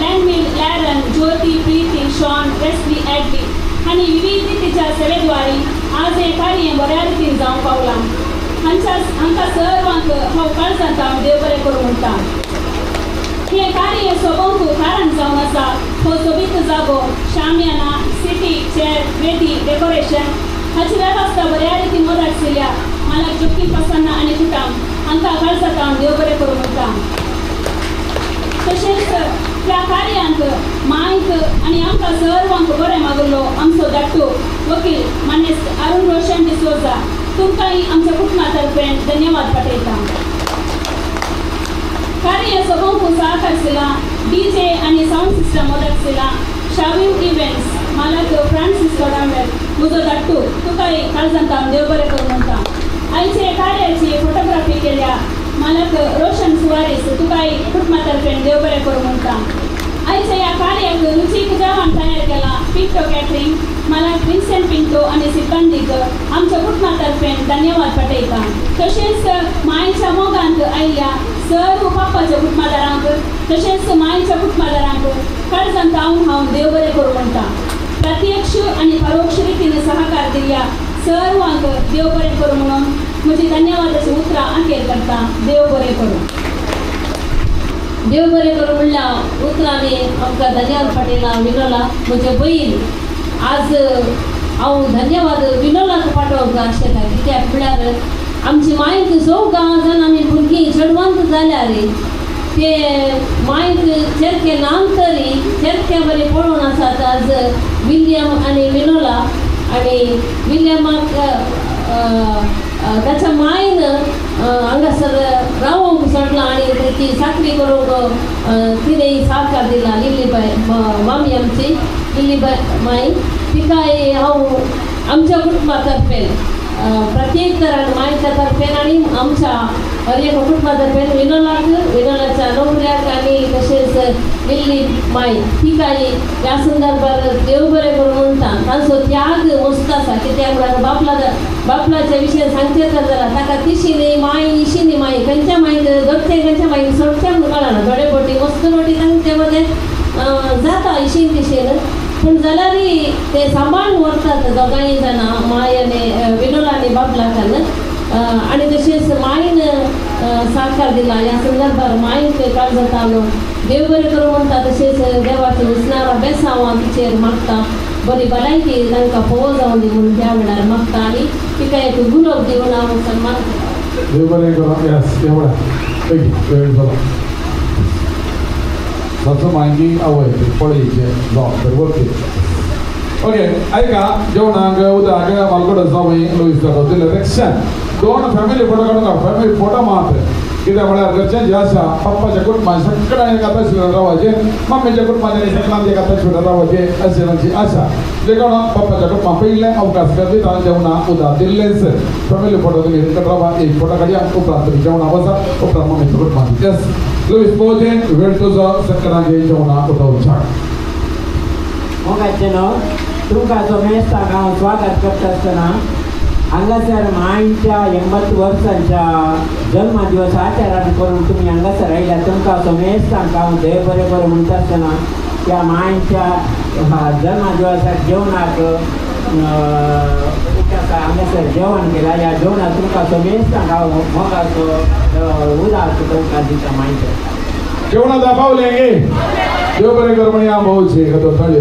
[SPEAKER 2] लँडमिल लॅरन ज्योती प्रीती शॉन वेस्ली एडली आनी विविध रितीच्या सेवेद्वारी आज हे कार्य बऱ्या रितीन जावंक पावलां हांकां सर्वांक हांव काळजांत देव बरें करूं म्हणटा हे कार्य सोबोवंक कारण जावन आसा हो सोबीत जागो शामियाना सिटी चेअर वेदी डेकोरेशन हाची वेवस्था बऱ्या रितीन वदाक आशिल्ल्या मालक जोकी प्रसन्न आनी कुटुंब हांकां काळजांत देव बरें करूं म्हणटा तशेंच ह्या कार्यांक मांयक आनी आमकां सर्वांक बरें मागलो आमचो धाकटो वकील मानेस अरुण रोशन डिसोजा तुमकांय आमच्या कुटुंबातर्फे धन्यवाद पटयता कार्य सोबोवंक सहकार आशिल्ला डीजे आनी साऊंड सिस्टम वदाक आशिल्ला शावीव इव्हेंट्स मालक फ्रांसीस कोडांबेल म्हजो धाकटो तुकाय काळजांत देव बरें करूं म्हणटा आयचे कार्याची फोटोग्राफी केल्या मालक रोशन सुवारीस तुकाय कुटुंबातर्फे देव बरें करूं म्हणटा आयच्या ह्या कार्याक रुचीक जेवण तयार केला पिंटो कॅटरिंग मालक विन्सेंट पिंटो आनी सिब्बंदीक आमच्या कुटुंबातर्फे धन्यवाद पटयता तशेंच मायेच्या मोगांत आयिल्ल्या सर्व बापाच्या कुटुंबादारांक तशेंच मायेच्या कुटुंबादारांक काळजांत हांव देव बरें करूं म्हणटा प्रत्यक्ष आनी परोक्ष रितीन सहकार दिल्ल्या सर्वांक देव बरें करूं म्हणून म्हजी धन्यवादाची उतरां अखेर करता देव बरें करूं
[SPEAKER 11] देव बरें करूं म्हणल्यार उतरांनी आमकां धन्यवाद पटयला विनोला म्हजे बहीण आज हांव धन्यवाद विनोलाक पाठोवंक आशिल्लें कित्याक म्हळ्यार आमची मायक सगळ्या गांवांत आमी भुरगीं चेडवांत जाल्यार ते मायक चेरके नांतरी चेरके बरें पळोवन आसात आज विल्यम आनी विनोला आनी विल्यमाक ताच्या मायन हांगासर रावूंक सोडलां आनी तेची साखरी करूंक तिणें सहकार दिला लिल्लीबाई मामी आमची लिल्लीबाई माई तिकाय हांव आमच्या कुटुंबा तर्फेन प्रत्येक तरान मायच्या तर्फेन आनी आमच्या हर एक कुटुंबा तर्फेन विनोलाच्या नोकऱ्याक आनी तशेंच लिल्ली माय तिकाय ह्या संदर्भात देव बरें करूं म्हणटा तांचो त्याग मस्त आसा कित्याक म्हळ्यार बापलाच्या विशयी सांगचें तर जाल्यार ताका तिशीनी माय इशिनी माय खंयच्या मायक धरचें खंयच्या मायक सोडचें म्हणून कळना थोडे फावटी मस्त फावटी तांचे मदें जाता इशीन तिशीन पूण जाल्यारय ते सांबाळून व्हरतात दोगांय जाणां माय आनी विनोला आनी बापलाच्यान आनी तशेंच मायन सहकार दिला ह्या संदर्भात मायक काळ जाता देव बरें करूं म्हणटा तशेंच देवाचो उसणारा बेसांव हांव तिचेर मागता बरी भलायकी तांकां फोव जावं दी म्हणून ह्या वेळार मागता आनी तिका एक गुलाब दिवन हांव सन्मान करता.
[SPEAKER 1] देव बरें करूं. यस एवढा वेळ झाला. ताचो मागीर आवय पळयचे जावं बरोबर. ओके ऐका जेवणाक उदक मालगड जावं लुईस दिलें रेक्शन 2 फॅमिली फोटो काडून फॅमिली फोटो मात कित्याक म्हळ्यार घरच्यांची आशा पप्पाच्या कुटुंबान सगळ्यांनी एका शिवरान रावचे मम्मीच्या कुटुंबांनी सगळ्यांनी एका शिवरान रावचे अशी तांची आशा जे कारणान पप्पाच्या कुटुंबान पयलें अवकाश करपी तांकां जेवणाक उदक दिल्लेंच फॅमिली फोटो तुमी रावा एक फोटो काडया उपरांत तुमी जेवणाक वचा उपरांत मम्मीच्या कुटुंबान. यस लुईस पोवचे वेळ तुजो सगळ्यांगे जेवणाक उदक
[SPEAKER 4] मोगाचें न्हू तुमकां जो मेस्ताक हांव स्वागत करता आसतना हांगासर मायच्या 80 वर्सांच्या जन्मदिवस आचारान करून तुमी हांगासर आयल्या तुमकां असो मेस्ताक हांव देव बरें बरें म्हणटा आसतना त्या मायच्या जन्मदिवसाक जेवणाक हांगासर जेवण केलां ह्या जेवणाक तुमकां असो मेस्ताक हांव मोगाचो उदास तुमकां दिता मायच्या
[SPEAKER 1] जेवणाक दाखवलें गे देव बरें कर म्हण या भोवचे थंड